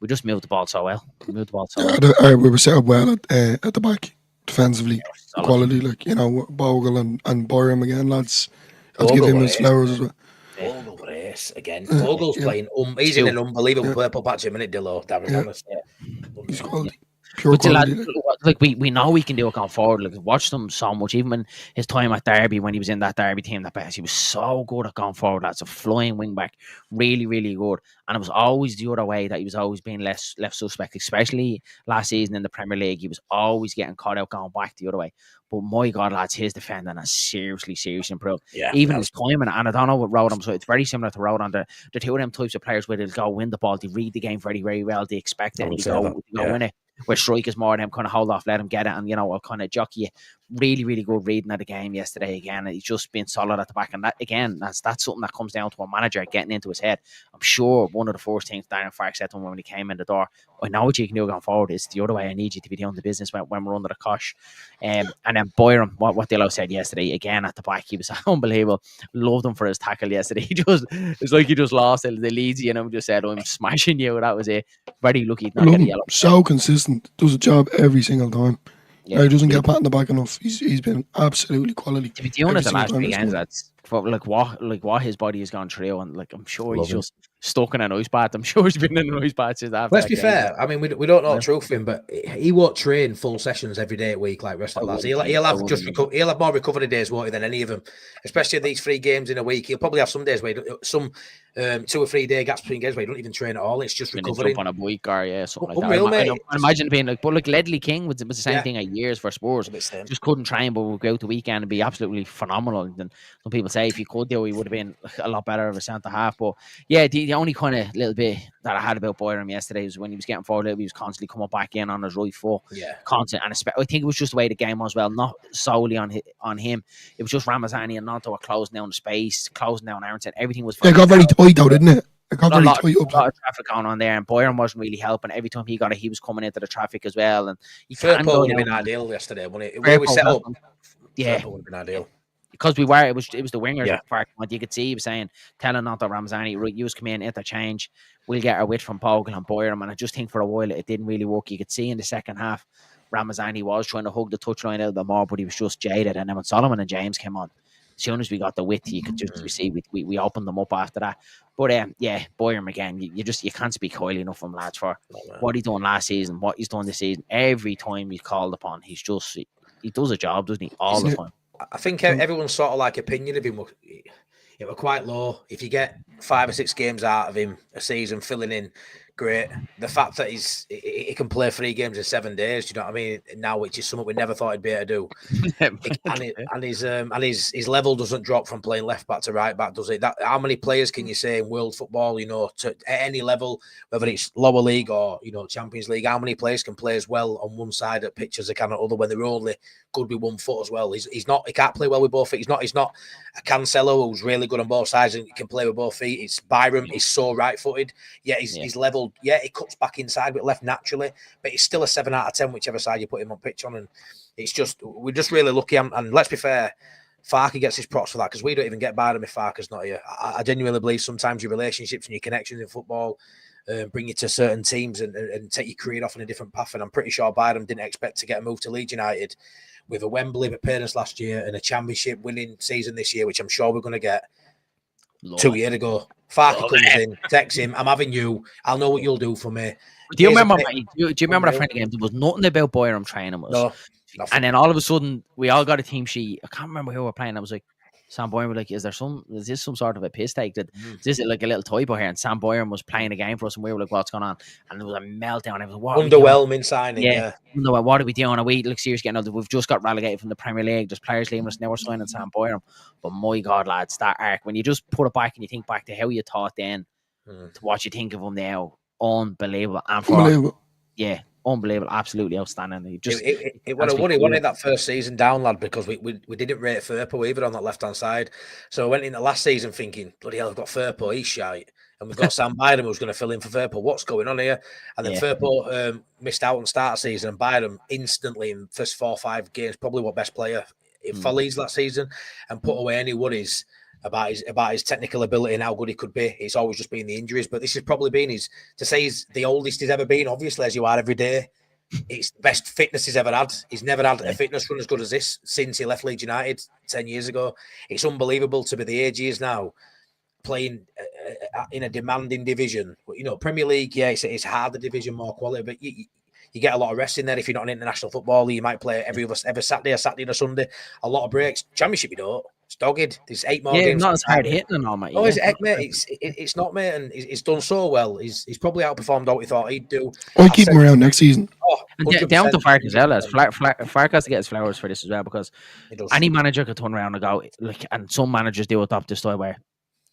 we just moved the ball so well. We were set up well at the back defensively. Quality, like, you know, Bogle and Byram again, lads. I'll give him his flowers as well. Bogle brace again. Bogle's playing. He's in an unbelievable purple patch a minute, Dillo. Darren, honest. He's quality. Pure quality. Like we know we can do it going forward. Like, watched him so much, even when his time at Derby, when he was in that Derby team, that best, he was so good at going forward. That's a flying wing back, really, really good. And it was always the other way that he was always being left suspect, especially last season in the Premier League. He was always getting caught out going back the other way. But my God, lads, his defending has seriously improved. Yeah, even his timing, and I don't know what Rodon, so it's very similar to Rodon. The 2 of them types of players where they'll go win the ball, they read the game very, very well, they expect it, and they go win it. Where Strike is more of them kind of hold off, let him get it, and, you know, I'll kind of jockey you. Really, really good reading of the game yesterday again. He's just been solid at the back, and that again, that's something that comes down to a manager getting into his head. I'm sure one of the first things Darren Farke said to him when he came in the door, I know what you can do going forward, is the other way. I need you to be doing the business when we're under the cosh. And then Byram, what Dillo said yesterday again at the back, he was unbelievable. Loved him for his tackle yesterday. It's like he just lost the Leeds, you know, just said, I'm smashing you. That was it. Very lucky not get a yellow. So consistent, does a job every single time. Yeah, he doesn't get pat in the back enough. He's been absolutely quality. To be doing it the last 3 games, that's like what his body has gone through, and like I'm sure he's just stuck in an ice bath. I'm sure he's been in an ice bath since after. Let's be fair. I mean, we don't know the truth of him, but he won't train full sessions every day a week like rest of the lads. He'll have more recovery days, won't he, than any of them. Especially these 3 games in a week. He'll probably have some days where 2 or 3 day gaps between games where he don't even train at all. It's just recovering on a bike or something like unreal, that. Mate. I imagine being like, but like Ledley King was the same thing at years for Spurs. Just couldn't train, but would go out the weekend and be absolutely phenomenal. And some people would say if he could do, he would have been a lot better of a centre half. But yeah, the only kind of little bit that I had about Byram yesterday was when he was getting forward, he was constantly coming back in on his right foot. Yeah, constant, and I think it was just the way the game was. Well, not solely on him. It was just Ramazani and Nanto were closing down the space, closing down Aronson. Everything was. It got very tight though, didn't it? It got very tight up. A lot of traffic going on there, and Byram wasn't really helping. Every time he got it, he was coming into the traffic as well. And Firpo would have been ideal yesterday, wouldn't it? Where we set up, yeah, Firpo would have been ideal. Because it was the wingers. Yeah. You could see he was saying, telling Nanto Ramazani, right, you come in, interchange, we'll get our width from Bogle and Byram. And I just think for a while it didn't really work. You could see in the second half, Ramazani was trying to hug the touchline a little bit more, but he was just jaded. And then when Solomon and James came on, as soon as we got the width, you could just see we opened them up after that. But yeah, Byram again, you can't speak highly enough of him, lads, for what he done last season, what he's done this season. Every time he's called upon, he does a job, doesn't he? All the time. I think everyone's sort of like opinion of him. It were quite low. If you get 5 or 6 games out of him a season, filling in, great. The fact that he can play 3 games in 7 days, do you know what I mean? Now, which is something we never thought he'd be able to do. and his level doesn't drop from playing left back to right back, does it? How many players can you say in world football, at any level, whether it's lower league or Champions League, how many players can play as well on one side of pitch as they can on the other when they're only good with one foot as well? He can't play well with both feet. He's not a Cancelo who's really good on both sides and can play with both feet. It's Byram. He's so right-footed. He's leveled. Yeah, he cuts back inside with left naturally, but he's still a 7 out of 10 whichever side you put him on pitch on. And we're just really lucky. And let's be fair, Farke gets his props for that because we don't even get Byram if Farke's not here. I genuinely believe sometimes your relationships and your connections in football bring you to certain teams and take your career off on a different path. And I'm pretty sure Byram didn't expect to get a move to Leeds United with a Wembley appearance last year and a championship winning season this year, which I'm sure we're going to get. 2 years ago, Farke comes in, texts him, I'm having you. I'll know what you'll do for me. Do you remember that friendly game? There was nothing about Byram training us. No, and then all of a sudden, we all got a team sheet. I can't remember who we were playing. I was like, Sam Byram was like, is this some sort of a piss take? Is this like a little typo here? And Sam Byram was playing a game for us, and we were like, what's going on? And there was a meltdown. It was underwhelming signing. Yeah. What are we doing? Are we serious getting out? We've just got relegated from the Premier League. There's players leaving us now. We're signing Sam Byram. But my God, lads, that arc, when you just put it back and you think back to how you thought then to what you think of him now, unbelievable. And unbelievable, absolutely outstanding. It would have wanted that first season down, lad, because we didn't rate Firpo either on that left hand side. So I went into last season thinking, bloody hell, I've got Firpo, he's shite, and we've got Sam Byram who's going to fill in for Firpo. What's going on here? And then Firpo missed out on start season, and Byram instantly in first 4 or 5 games, probably what best player for Leeds that season, and put away any worries about his technical ability and how good he could be. It's always just been the injuries, but this has probably been he's the oldest he's ever been, obviously, as you are every day. It's the best fitness he's ever had. He's never had a fitness run as good as this since he left Leeds United 10 years ago. It's unbelievable to be the age he is now, playing in a demanding division. Premier League, it's harder division, more quality, but you get a lot of rest in there if you're not an international footballer. You might play every Saturday and a Sunday. A lot of breaks. Championship, you don't. It's dogged. There's 8 more games. Not as hard hitting and all, mate. Oh, is it, mate? It's not, mate. And he's done so well. He's probably outperformed what we thought he'd do. Keep him around next season. Down to Farke as well. Farke has to get his flowers for this as well, because any manager could turn around and go, and some managers do adopt this style where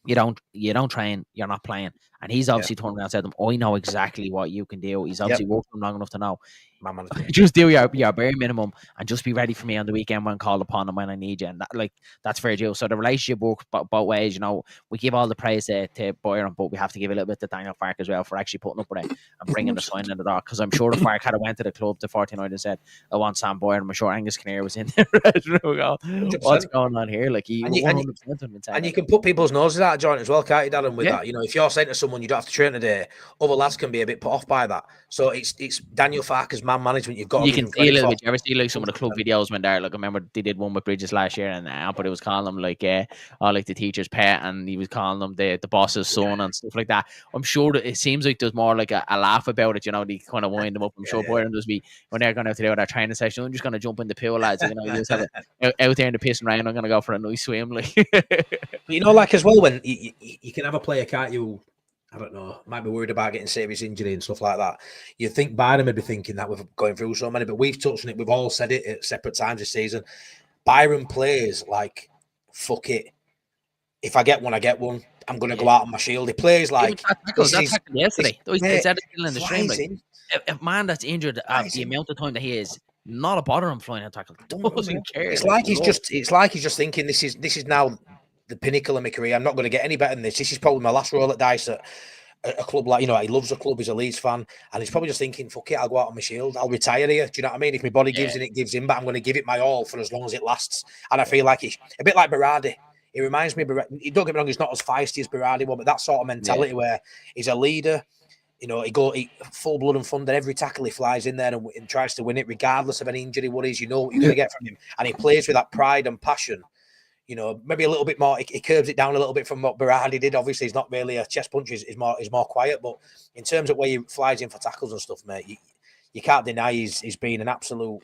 you don't train, you're not playing. And he's obviously turned around and said to them, I know exactly what you can do. He's obviously worked them long enough to know. Just do your bare minimum and just be ready for me on the weekend when called upon and when I need you. And that's fair deal. So the relationship works both ways. We give all the praise to Byram, but we have to give a little bit to Daniel Farke as well for actually putting up with it and bringing the sign in the door. Because I'm sure if Farke had went to the club to 49 and said, I want Sam Byram, I'm sure Angus Kinnear was in there. What's going on here? And you can put people's noses out of joint as well, can't you, Darren, with that? If you're saying to someone you don't have to train today, other lads can be a bit put off by that. So it's Daniel Farke's man management. You've got you can see a little bit. You ever see some of the club videos when they're I remember they did one with Bridges last year, and but it was calling them the teacher's pet, and he was calling them the boss's son and stuff like that. I'm sure that it seems like there's more like a laugh about it. They kind of wind them up. I'm sure Byron does be when they're going out to do their training session. I'm just going to jump in the pool, lads. You just have it out there in the pissing rain. I'm going to go for a nice swim, But as well when you can have a player, can't you? I don't know, might be worried about getting serious injury and stuff like that. You think Byram would be thinking that with going through so many, but we've touched on it. We've all said it at separate times this season. Byram plays like, fuck it. if I get one, I get one. I'm going to go out on my shield. He plays like that tackle yesterday. They said it in the stream. Like, if man that's injured the amount of time that he is, not a bother him flying a tackle. Doesn't care. It's like he's just thinking this is now the pinnacle of my career. I'm not going to get any better than this. This is probably my last roll at dice at a club like, he loves the club. He's a Leeds fan, and he's probably just thinking, fuck it, I'll go out on my shield. I'll retire here. Do you know what I mean? If my body gives in, it gives in, but I'm going to give it my all for as long as it lasts. And I feel like it's a bit like Berardi. He reminds me of Berardi. Don't get me wrong, he's not as feisty as Berardi, but that sort of mentality where he's a leader. He full blood and thunder. Every tackle he flies in there and tries to win it, regardless of any injury worries. You know what you're going to get from him, and he plays with that pride and passion. Maybe a little bit more. He curbs it down a little bit from what Berardi did. Obviously, he's not really a chest puncher. He's more quiet. But in terms of where he flies in for tackles and stuff, mate, you can't deny he's been an absolute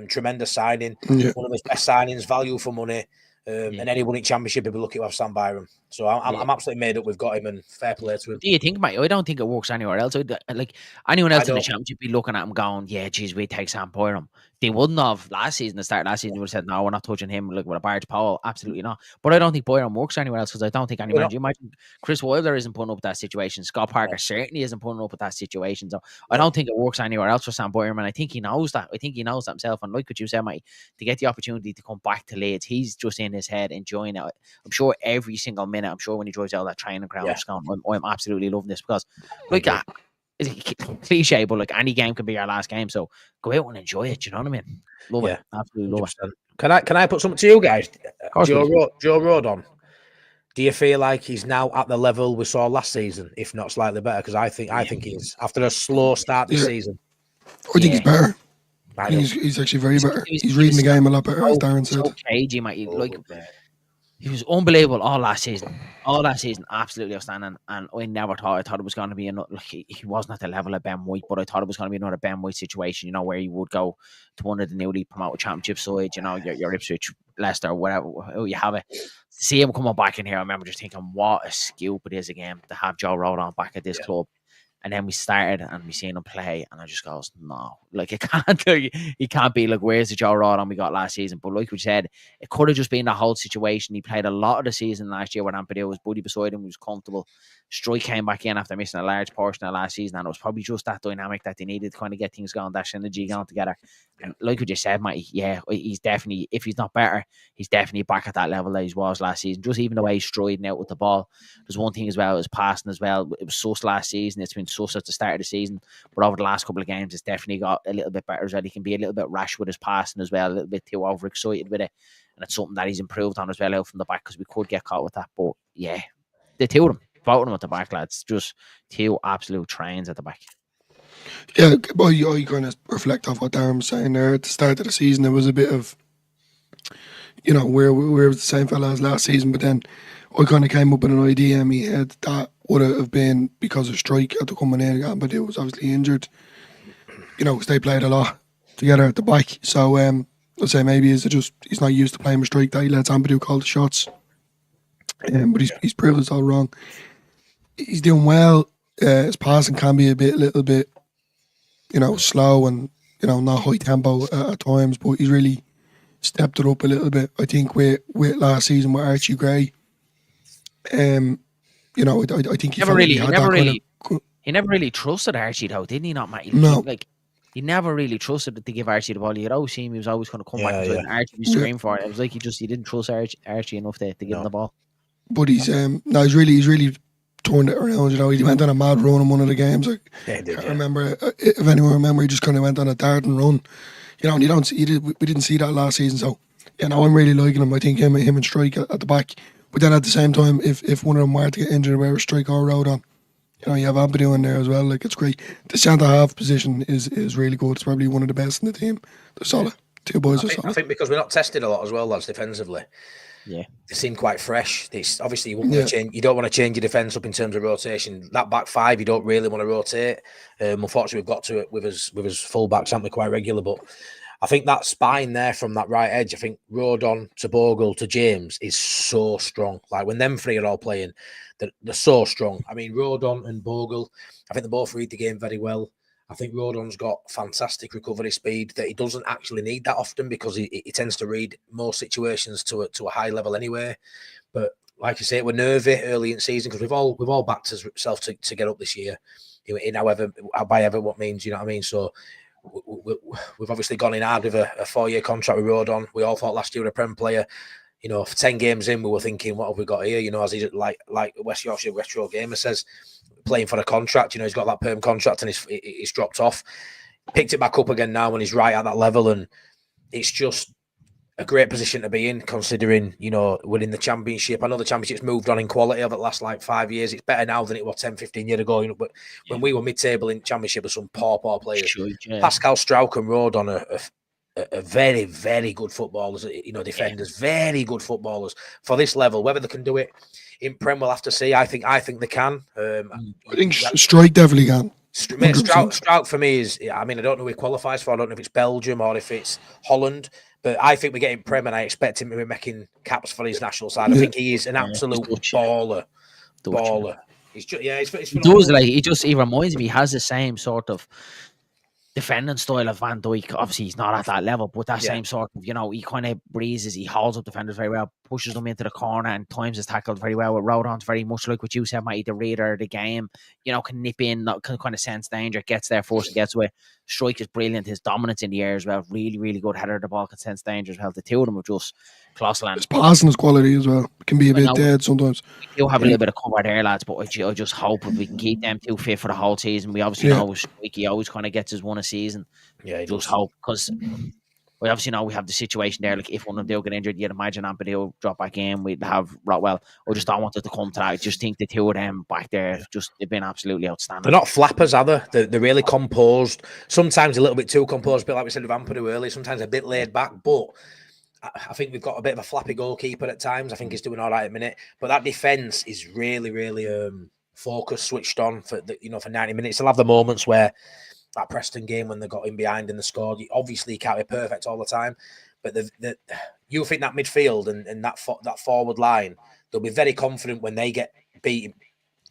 tremendous signing. One of his best signings, value for money. And anyone in Championship, he'll be lucky to have Sam Byram. So I'm absolutely made up we've got him, and fair play to him. Do you think, mate? I don't think it works anywhere else. Like anyone else in the Championship be looking at him going, yeah, geez, we take Sam Byram. They wouldn't have last season, the start of last season, they would have said, no, we're not touching him like with a barge pole. Absolutely not. But I don't think Byram works anywhere else, because I don't think anyone. You imagine Chris Wilder isn't putting up with that situation. Scott Parker certainly isn't putting up with that situation. So I don't think it works anywhere else for Sam Byram, and I think he knows that. I think he knows that himself. And like what you said, mate, to get the opportunity to come back to Leeds, he's just in his head enjoying it. I'm sure every single minute, I'm sure when he drives out that training ground, just going, I'm absolutely loving this, because like that. It's cliche, but like any game can be our last game, so go out and enjoy it. You know what I mean? Love it, absolutely love 100%. it. Can I put something to you guys? Joe Rodon. Do you feel like he's now at the level we saw last season, if not slightly better? Because I think he is after a slow start this season. I think he's better. He's actually very better. He's reading the game a lot better, as Darren said. So cagey, mate. Like, he was unbelievable all last season. Absolutely outstanding. And I thought it was going to be he wasn't at the level of Ben White, but I thought it was going to be another Ben White situation, where he would go to one of the newly promoted Championship sides, your Ipswich, Leicester, whatever, you have it. See him coming back in here, I remember just thinking, what a scoop it is again to have Joe Rodon back at this club. And then we started and we seen him play, and I just goes, no, like he can't be like, where's the Joe Rodon we got last season? But like we said, it could have just been the whole situation. He played a lot of the season last year when Ampadu was buddy beside him, he was comfortable. Strike came back in after missing a large portion of last season, and it was probably just that dynamic that they needed to kind of get things going, that synergy going together. And like we just said, mate, he's definitely, if he's not better, he's definitely back at that level that he was last season. Just even the way he's striding out with the ball. There's one thing as well, is passing as well. It was sus last season. It's been sus at the start of the season, but over the last couple of games, it's definitely got a little bit better as well. He can be a little bit rash with his passing as well, a little bit too overexcited with it, and it's something that he's improved on as well out from the back, because we could get caught with that. But yeah, the two of them, both of them at the back, lads, just two absolute trains at the back. Yeah, I kind of reflect off what Darren was saying there. At the start of the season, it was a bit of, we're the same fella as last season, but then I kind of came up with an idea in my head that would have been because of Strike after coming in, but it was obviously injured. Because they played a lot together at the back. So I'd say maybe he's not used to playing with Strike, that he lets Ampadu call the shots. But he's proved us all wrong. He's doing well. His passing can be a little bit, slow and, not high tempo at times, but he's really stepped it up a little bit. I think with last season with Archie Gray, I think he never really trusted Archie though, didn't he? Not Matty. No. He never really trusted to give Archie the ball. You'd always see him; he was always going to come back and Archie would scream for it. It was like he didn't trust Archie enough to give him the ball. But he's really turned it around. He went on a mad run in one of the games. I remember, if anyone remember, he just kind of went on a dart and run. And we didn't see that last season. So, I'm really liking him. I think him and Strike at the back. But then at the same time, if one of them were to get injured, whether Strike or Rodon, you have Ampadu in there as well. Like, it's great. The centre half position is really good. It's probably one of the best in the team. They're solid. Two boys are solid. I think because we're not tested a lot as well, lads, defensively. Yeah, they seem quite fresh. Obviously, you don't want to change your defence up in terms of rotation. That back five, you don't really want to rotate. Unfortunately, we've got to it with us full backs, haven't we, quite regular. But I think that spine there from that right edge, I think Rodon to Bogle to James is so strong. Like when them three are all playing, they're so strong. I mean, Rodon and Bogle, I think they both read the game very well. I think Rodon's got fantastic recovery speed that he doesn't actually need that often because he tends to read more situations to a high level anyway. But like you say, we're nervy early in season because we've all backed ourselves to get up this year, in however what means, you know what I mean. So we've obviously gone in hard with a 4-year contract we rode on. We all thought last year a Prem player, for 10 games in, we were thinking, what have we got here? As he's like West Yorkshire Retro Gamer says, playing for a contract. He's got that perm contract and he's dropped off. Picked it back up again now when he's right at that level, and it's just a great position to be in, considering, we're in the Championship. I know the Championship's moved on in quality over the last 5 years. It's better now than it was 10, 15 years ago. But when we were mid-table in Championship with some poor players, Pascal Strauchan rode on a very, very good footballers, defenders, very good footballers for this level. Whether they can do it in Prem, we'll have to see. I think they can. I think Strike definitely can. Mate, Strout for me is, I don't know who he qualifies for. I don't know if it's Belgium or if it's Holland, but I think we're getting Prem, and I expect him to be making caps for his national side. I think he is an absolute baller. He's just, he reminds me, he has the same sort of defending style of Van Dijk. Obviously, he's not at that level, but that same sort of, he kind of breezes, he hauls up defenders very well, pushes them into the corner, and times his tackled very well. With Rodon's very much like what you said, Matty, the reader of the game, can nip in, can kind of sense danger, gets there first and gets away. Strike is brilliant. His dominance in the air as well, really, really good header of the ball, can sense danger as well. The two of them are just colossal. His passing is quality as well. It can be a bit dead sometimes. We do have a little bit of cover there, lads, but I just hope if we can keep them 2 fit for the whole season. We obviously know Strike, he always kind of gets his one a season. Yeah, just hope, because we obviously know we have the situation there. Like, if one of them do get injured, you'd imagine Ampadu will drop back in. We'd have Rotwell. I just don't want it to come to that. I just think the two of them back there, they've been absolutely outstanding. They're not flappers, are they? They're really composed. Sometimes a little bit too composed, a bit like we said with Ampadu earlier. Sometimes a bit laid back, but I think we've got a bit of a flappy goalkeeper at times. I think he's doing all right at the minute. But that defence is really, really focused, switched on for 90 minutes. They'll have the moments where that Preston game when they got in behind and they scored. Obviously, you can't be perfect all the time, but you think that midfield and that forward line, they'll be very confident when they get beaten.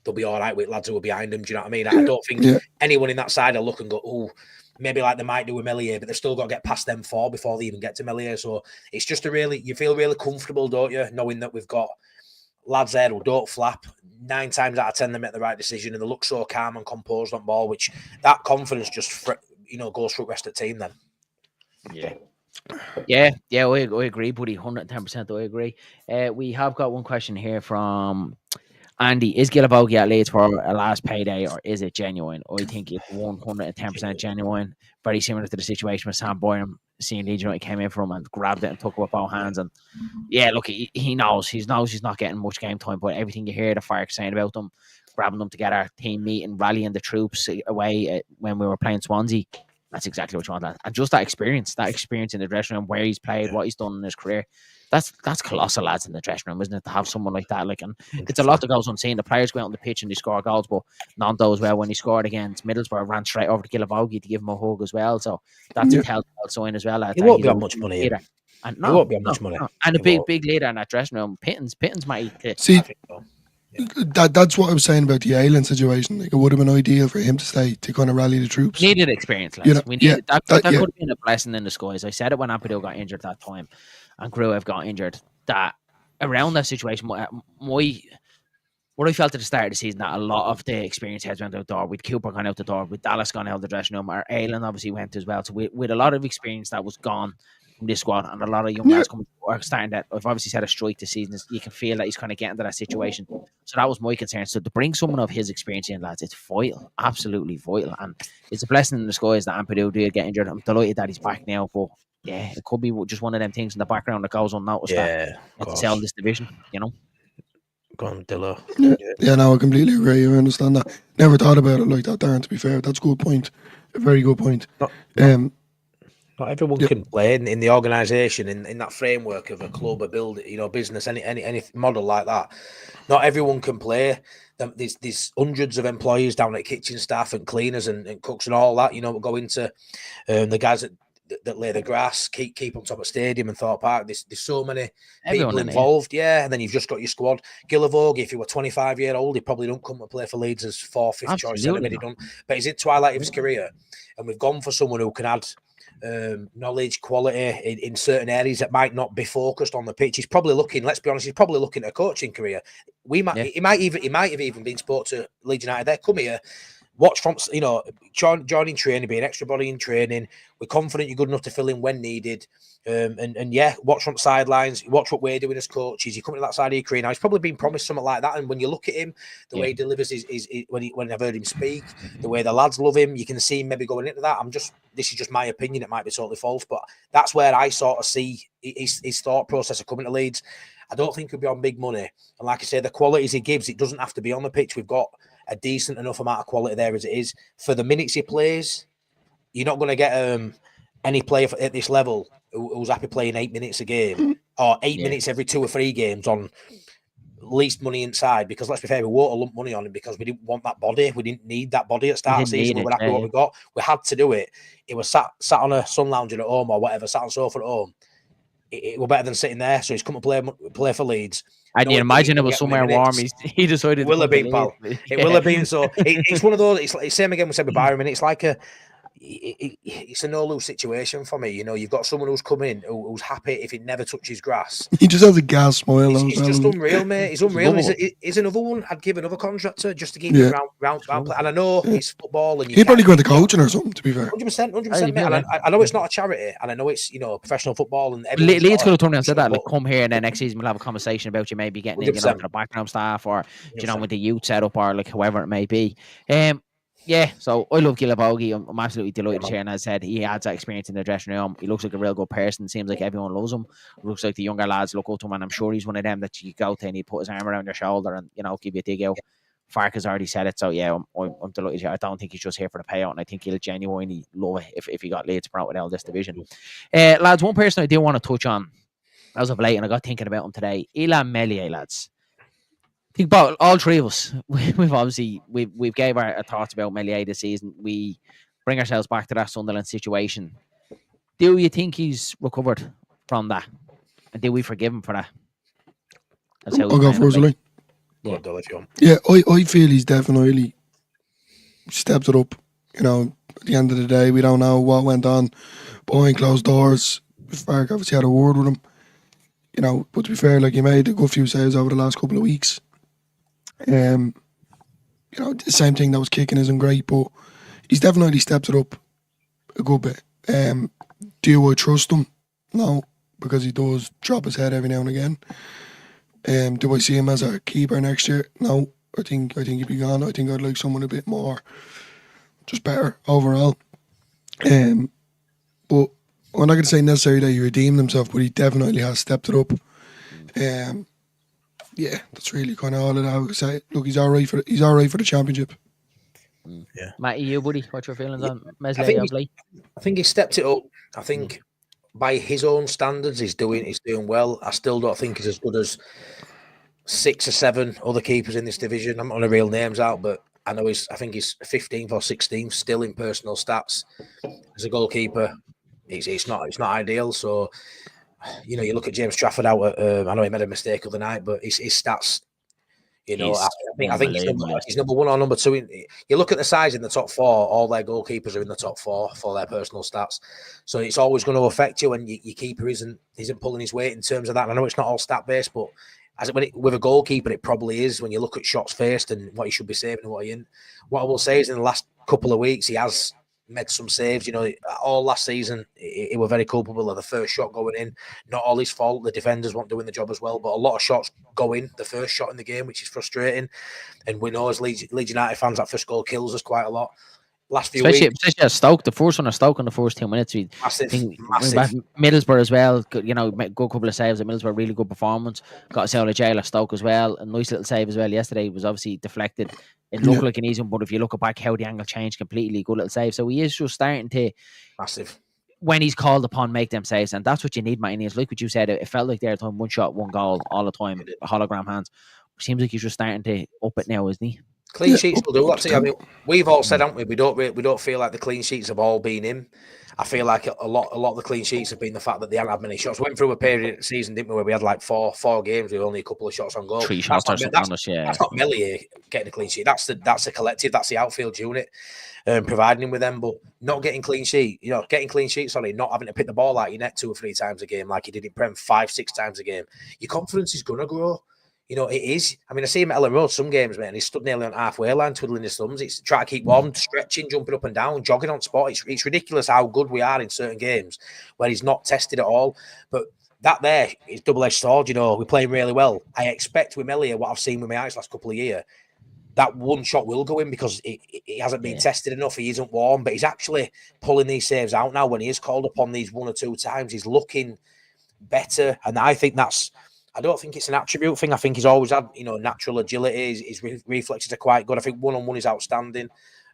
They'll be all right with lads who are behind them. Do you know what I mean? I don't think anyone in that side will look and go, oh, maybe like they might do with Melier, but they've still got to get past them 4 before they even get to Melier. So it's just you feel really comfortable, don't you, knowing that we've got lads there who don't flap. 9 times out of 10 they make the right decision, and they look so calm and composed on ball, which that confidence just goes through the rest of the team then. I agree, buddy. 110% I agree. We have got one question here from Andy. Is Gilavogi at Leeds for a last payday, or is it genuine? I think it's 110% genuine. Very similar to the situation with Sam Boyne. Seeing Leeds United came in for him and grabbed it and took it with both hands. And look, he knows he's not getting much game time, but everything you hear the Fark saying about them, grabbing them together, team meeting, rallying the troops away when we were playing Swansea, that's exactly what you want. And just that experience in the dressing room, where he's played, what he's done in his career, that's colossal, lads, in the dressing room, isn't it? To have someone like that, and it's a lot that goes unseen. The players go out on the pitch and they score goals, but Nando as well, when he scored against Middlesbrough, ran straight over to Gilavogi to give him a hug as well. So that's a telltale sign as well. He won't be on much money. He won't be on much money. And a big leader in that dressing room. Pittons might see. That's what I was saying about the Aylan situation. Like, it would have been ideal for him to stay to kind of rally the troops. Needed experience, lads. We needed that could have been a blessing in disguise. I said it when Ampadu got injured that time, and Gruev got injured. That around that situation, what I felt at the start of the season, that a lot of the experience heads went out the door. With Cooper gone out the door, with Dallas gone out the dressing room, or Aylan obviously went as well. So with a lot of experience that was gone from this squad, and a lot of young lads coming to work, starting that, I've obviously said a strike this season. You can feel that he's kind of getting to that situation. So that was my concern. So to bring someone of his experience in, lads, it's vital, absolutely vital, and it's a blessing in disguise that Ampadu did get injured. I'm delighted that he's back now, but it could be just one of them things in the background that goes unnoticed. To sell this division, Go on, Dillo. No, I completely agree. I understand that. Never thought about it like that, Darren, to be fair. That's a good point. A very good point. Not everyone can play in the organisation, in that framework of a club, a build, business, any model like that. Not everyone can play. There's hundreds of employees down at kitchen staff and cleaners and cooks and all that. Go into the guys that lay the grass, keep on top of stadium and Thorpe Park. There's so many people involved, and then you've just got your squad. Gilavogi, if he were 25-year-old, he probably don't come to play for Leeds as 4th, 5th choice. But he's in twilight of his career, and we've gone for someone who can add knowledge, quality in certain areas that might not be focused on the pitch. He's probably looking. Let's be honest. He's probably looking at a coaching career. He might have even been spoke to Leeds United. There, come here. Watch from, joining training, be an extra body in training. We're confident you're good enough to fill in when needed. And watch from sidelines. Watch what we're doing as coaches. You come to that side of your career now. He's probably been promised something like that. And when you look at him, the way he delivers when I've heard him speak, the way the lads love him, you can see him maybe going into that. This is just my opinion. It might be totally false, but that's where I sort of see his thought process of coming to Leeds. I don't think he'll be on big money. And like I say, the qualities he gives, it doesn't have to be on the pitch. We've got a decent enough amount of quality there as it is. For the minutes he plays, you're not going to get any player at this level who's happy playing 8 minutes a game or 8 minutes every 2 or 3 games on least money inside, because let's be fair, we won't lump money on him because we didn't want that body. We didn't need that body at start of the season. We were happy with what we got. We had to do it. It was sat on a sun lounging at home or whatever, sat on a sofa at home. It was better than sitting there. So he's come to play for Leeds. And you imagine it was somewhere warm. He decided. It will have been, pal. It will have been. So it's one of those. It's same again we said with Byron. And it's like it's a no-lose situation for me. You've got someone who's come in who's happy if he never touches grass. He just has a gas smile. He's just unreal, mate. He's unreal. He's another one. I'd give another contractor just to keep him round. And I know it's football. And he'd probably go into coaching or something, to be fair. 100%, mate. And I know it's not a charity, and I know it's professional football. And Leeds could have turned around and said that, like, come here, and then next season we'll have a conversation about you maybe getting in, to the background staff, or with the youth setup, or like however it may be. Yeah, so I love Gillibogie. I'm absolutely delighted to share. And as I said, he adds that experience in the dressing room. He looks like a real good person. Seems like everyone loves him. Looks like the younger lads look up to him, and I'm sure he's one of them that you go to and he put his arm around your shoulder and give you a dig out. Fark has already said it, so yeah, I'm delighted. I don't think he's just here for the payout, and I think he'll genuinely love it if he got Leeds promoted out of this division. Lads, one person I do want to touch on as of late, and I got thinking about him today, Illan Meslier, lads. I think about all three of us, we've gave our thoughts about Meslier this season. We bring ourselves back to that Sunderland situation. Do you think he's recovered from that? And do we forgive him for that? I'll go first, Yeah, I feel he's definitely stepped it up. At the end of the day, we don't know what went on behind closed doors. Fark obviously had a word with him. But to be fair, like, he made a good few saves over the last couple of weeks. The same thing that was kicking isn't great, but he's definitely stepped it up a good bit. Do I trust him? No, because he does drop his head every now and again. Do I see him as a keeper next year? No, I think he'd be gone. I think I'd like someone a bit more, just better overall. But I'm not going to say necessarily that he redeemed himself, but he definitely has stepped it up. Yeah, that's really kind of all that I would say. Look, he's all right for the championship. Yeah, Matty, you, buddy, what's your feelings on Meslier? I think he stepped it up. I think by his own standards, he's doing well. I still don't think he's as good as 6 or 7 other keepers in this division. I'm not going to reel names out, but I know I think he's 15th or 16th still in personal stats as a goalkeeper. It's not ideal. So, you look at James Trafford out at, I know he made a mistake other night, but his stats, I think he's number 1 or number 2. You look at the sides in the top 4, all their goalkeepers are in the top 4 for their personal stats. So it's always going to affect you when your keeper isn't pulling his weight in terms of that. And I know it's not all stat based, but with a goalkeeper, it probably is when you look at shots faced and what he should be saving and what he isn't. What I will say is in the last couple of weeks, he has made some saves. All last season, he was very culpable of the first shot going in. Not all his fault. The defenders weren't doing the job as well, but a lot of shots go in, the first shot in the game, which is frustrating. And we know as Leeds United fans, that first goal kills us quite a lot. Last few weeks, especially at Stoke, the first one at Stoke in the first 2 minutes. Massive. Middlesbrough as well, good couple of saves at Middlesbrough, really good performance. Got us out of jail at Stoke as well. A nice little save as well yesterday. Was obviously deflected. It looked like an easy one, but if you look back how the angle changed completely, good little save. So he is just starting to, massive, when he's called upon, make them saves, and that's what you need, Matty. It's like what you said. It felt like they're time 1 shot, 1 goal all the time, hologram hands. Seems like he's just starting to up it now, isn't he? Clean sheets will do that. I mean, we've all said, haven't we? We don't feel like the clean sheets have all been him. I feel like a lot of the clean sheets have been the fact that they haven't had many shots. We went through a period of the season, didn't we, where we had like four games with only a couple of shots on goal. 3 shots or something on us, yeah. That's not Mellier getting a clean sheet. That's the collective. That's the outfield unit providing him with them. But not getting clean sheet, getting clean sheets, not having to pick the ball out your net 2 or 3 times a game like he did in Prem 5-6 times a game. Your confidence is gonna grow. It is. I mean, I see him at Ellen Road some games, man. He stood nearly on halfway line, twiddling his thumbs. It's trying to keep warm, stretching, jumping up and down, jogging on spot. It's ridiculous how good we are in certain games where he's not tested at all. But that there is double-edged sword. We're playing really well. I expect with Melia, what I've seen with my eyes last couple of years, that one shot will go in because he hasn't been tested enough. He isn't warm, but he's actually pulling these saves out now. When he is called upon these 1 or 2 times, he's looking better, and I think I don't think it's an attribute thing. I think he's always had, natural agility. His reflexes are quite good. I think one-on-one is outstanding.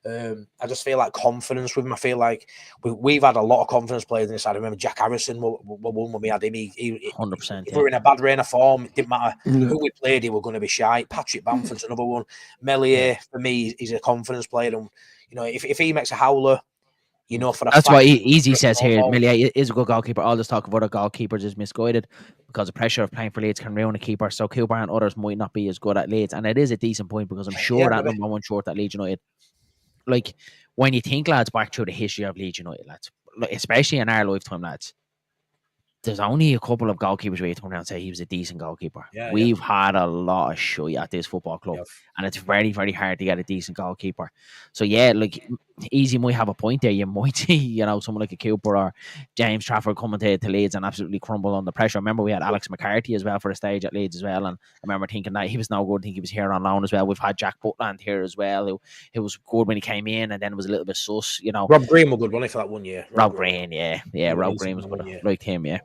I just feel like confidence with him. I feel like we've had a lot of confidence players in this side. I remember Jack Harrison won when we had him. He 100%. If we were in a bad reign of form, it didn't matter who we played, he were going to be shy. Patrick Bamford's another one. Melier, for me, is a confidence player. And, if he makes a howler, for that's why Easy says here, Melier is a good goalkeeper. All this talk of other goalkeepers is misguided because the pressure of playing for Leeds can ruin a keeper. So Cooper and others might not be as good at Leeds, and it is a decent point because I'm sure that number 1 short at Leeds United. Like when you think, lads, back through the history of Leeds United, lads, especially in our lifetime, lads, there's only a couple of goalkeepers where you turn around and say he was a decent goalkeeper. We've had a lot of shit at this football club, and it's very, very hard to get a decent goalkeeper. So Easy might have a point there. You might see, someone like a Cooper or James Trafford coming to Leeds and absolutely crumble under pressure. I remember we had Alex McCarthy as well for a stage at Leeds as well, and I remember thinking that he was no good. I think he was here on loan as well. We've had Jack Butland here as well, who was good when he came in, and then was a little bit sus. Rob Green was good, wasn't he, for that 1 year? Rob Green, yeah. Rob Green was good. Liked him, yeah.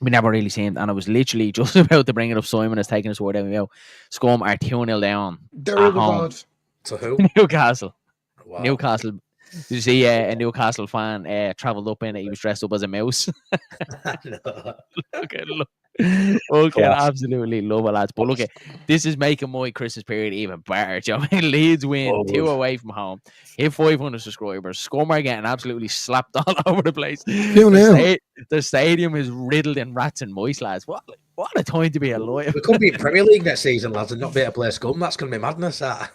We never really seen, and I was literally just about to bring it up. Simon has taken us word out. Scum are 2-0 down. At home. To who? Newcastle. Wow. Newcastle. Did you see a Newcastle fan travelled up in it? He was dressed up as a mouse. Look. Okay, I absolutely love it, lads. But look, this is making my Christmas period even better. Do you know what I mean? Leeds win 2 away from home. Hit 500 subscribers. Scum are getting absolutely slapped all over the place. The stadium is riddled in rats and mice, lads. What a time to be alive. We could be in Premier League next season, lads, and not be able to play Scum. That's going to be madness, that.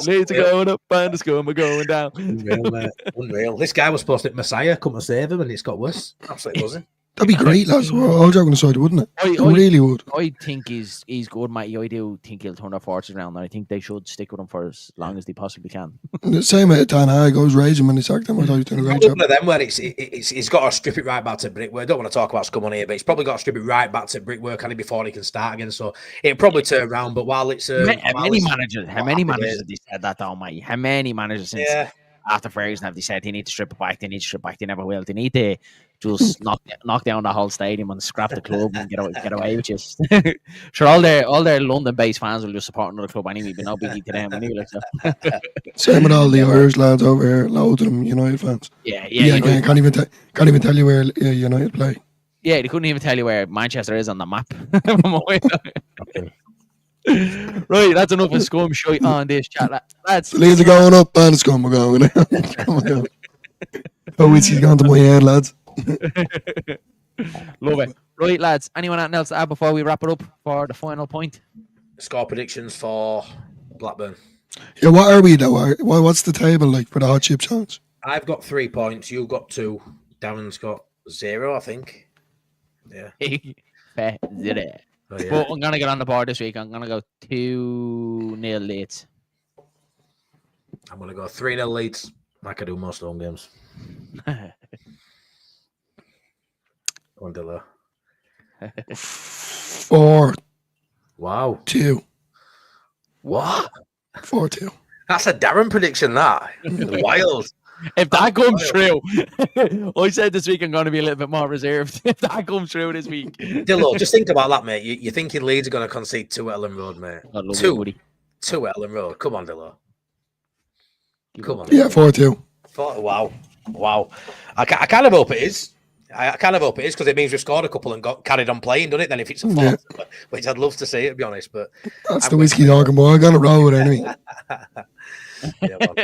Leeds are going up and the Scum are going down. Unreal, mate. Unreal. This guy was supposed to Messiah come and save him, and it's got worse. Absolutely wasn't. That'd be great, lads. All joking aside, wouldn't it? I really would. I think he's good, Matty. I do think he'll turn their fortunes around, and I think they should stick with him for as long as they possibly can. The same at Dan Hag. I was raging when he sacked him. I thought he was doing a great job. One of them where he's got to strip it right back to brickwork. I don't want to talk about Scum on here, but he's probably got to strip it right back to brickwork before he can start again. So it'll probably turn around. But while it's how many managers have they said that, though, Matty? How many managers since after Ferguson have they said they need to strip it back? They need to strip back. They never will. They need to just knock down the whole stadium and scrap the club and get away with it. Sure, all their London-based fans will just support another club anyway, but no biggie to them anyway. So. Same with all the Irish lads over here. Loads of them United fans. Yeah. Can't even tell you where United play. Yeah, they couldn't even tell you where Manchester is on the map. Right, that's enough of Scum shite on this chat. Lads, Leeds are going up and Scum are going down. Oh, it's gone to my head, lads. Love it. Right, lads, anyone else to add before we wrap it up for the final point? Score predictions for Blackburn. Yeah, what are we though? What's the table like for the hot chip challenge? I've got 3 points. You've got 2. Darren's got 0, I think. Yeah. 0. Oh, yeah. But I'm going to get on the board this week. I'm going to go 2-0 Leeds. I'm going to go 3-0 Leeds, like I do most home games. Go on, Dillo. 4. Wow. 2. What? 4-2. That's a Darren prediction, that. Wild. If that comes true, I said this week I'm going to be a little bit more reserved. If that comes true this week. Dillo, just think about that, mate. You're thinking Leeds are going to concede 2 at Ellen Road, mate. 2 at Ellen Road. Come on, Dillo. Come on. Yeah, 4-2. Wow. I kind of hope it is. I kind of hope it is, because it means we've scored a couple and got carried on playing, doesn't it? Then if it's a fourth, which I'd love to see, to be honest. But that's the whiskey talking boy. I'm gonna roll with it anyway. Yeah, well,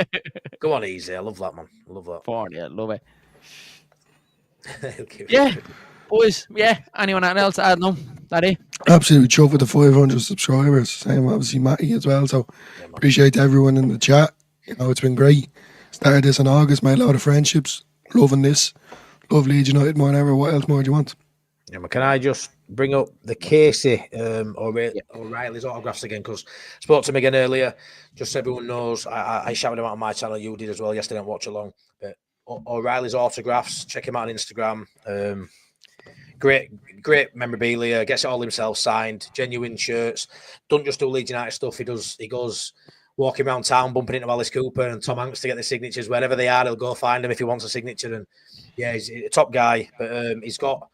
go on easy. I love that, man. I love that. Ford, yeah, love it. Yeah, boys. Yeah, anyone else to add? No, that it. Absolutely chuffed with the 500 subscribers. Same, obviously, Matty as well. So appreciate everyone in the chat. You know, it's been great. Started this in August, made a lot of friendships. Loving this. Love Leeds United more than ever. What else more do you want? Yeah, can I just bring up the Casey O'Reilly's autographs again? Because I spoke to him again earlier. Just so everyone knows, I shouted him out on my channel. You did as well yesterday. Watch along. But O'Reilly's autographs. Check him out on Instagram. Great memorabilia. Gets it all himself signed. Genuine shirts. Don't just do Leeds United stuff. He goes walking around town, bumping into Alice Cooper and Tom Hanks to get the signatures. Wherever they are, he'll go find them if he wants a signature. And yeah, he's a top guy. But he's got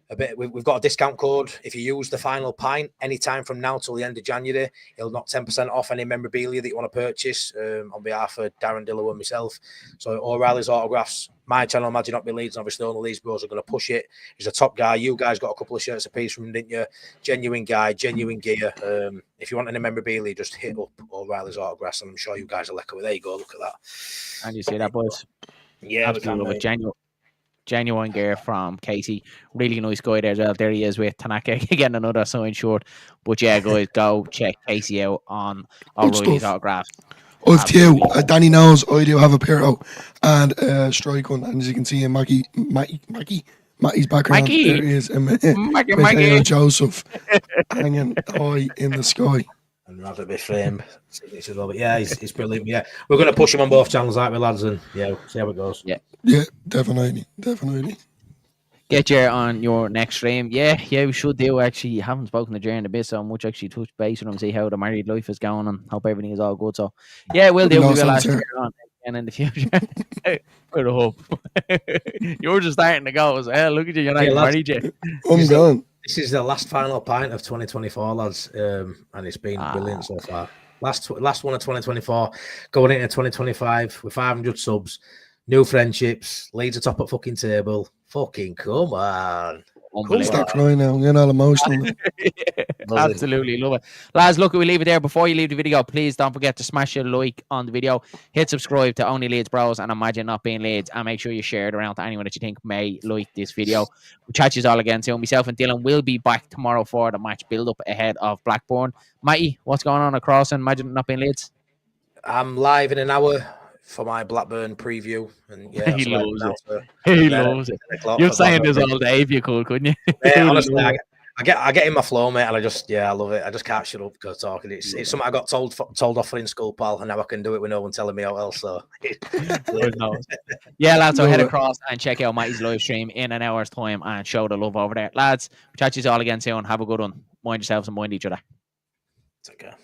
a bit. We've got a discount code. If you use the Final Pint anytime from now till the end of January, he'll knock 10% off any memorabilia that you want to purchase on behalf of Darren Dillo and myself. So O'Reilly's autographs. My channel, Imagine Not Be Leeds, and obviously all the Leeds bros are going to push it. He's a top guy. You guys got a couple of shirts apiece from him, didn't you? Genuine guy, genuine gear. If you want any memorabilia, just hit up O'Reilly's autographs, and I'm sure you guys will like it. There you go, look at that. And you see that, boys? Yeah, absolutely love it. Genuine gear from Casey. Really nice guy there as well. There he is with Tanaka getting another signed short. But yeah, guys, go check Casey out on O'Reilly's autographs. Us too. Danny knows I do have a Pirro and strike one, and as you can see in Matty's background, there is Mateo Joseph hanging high in the sky. And rather be framed. But yeah, he's brilliant. Yeah, we're going to push him on both channels, aren't we, lads? And yeah, see how it goes. Yeah, definitely. Get Jer on your next stream. Yeah, we should do. Actually, you haven't spoken to Jer in a bit so much. Actually, touch base with him, see how the married life is going, and hope everything is all good. So, yeah, we'll do. We will ask Jer on again in the future. Good hope. You're just starting to go as well. Look at you, you're not married yet. I'm gone. This is the last final pint of 2024, lads, and it's been brilliant so far. Last one of 2024, going into 2025 with 500 subs, new friendships, Leeds atop at fucking table. Fucking come on. Stop crying now. I'm getting all emotional. Absolutely love it. Lads, look, we leave it there. Before you leave the video, please don't forget to smash a like on the video. Hit subscribe to Only Leeds Bros and Imagine Not Being Leeds. And make sure you share it around to anyone that you think may like this video. We'll chat you all again soon. Myself and Dylan will be back tomorrow for the match build-up ahead of Blackburn. Matty, what's going on across in Imagine Not Being Leeds? I'm live in an hour for my Blackburn preview, and yeah, he loves it. He loves it. You're saying this all day if you could, couldn't you? Yeah, honestly, I get in my flow, mate, and I love it. I just can't shut up because talking. It's something I got told off in school, pal, and now I can do it with no one telling me how else. So, yeah, lads, so head across and check out Matty's live stream in an hour's time and show the love over there, lads. We'll chat you all again soon. Have a good one. Mind yourselves and mind each other. Take care.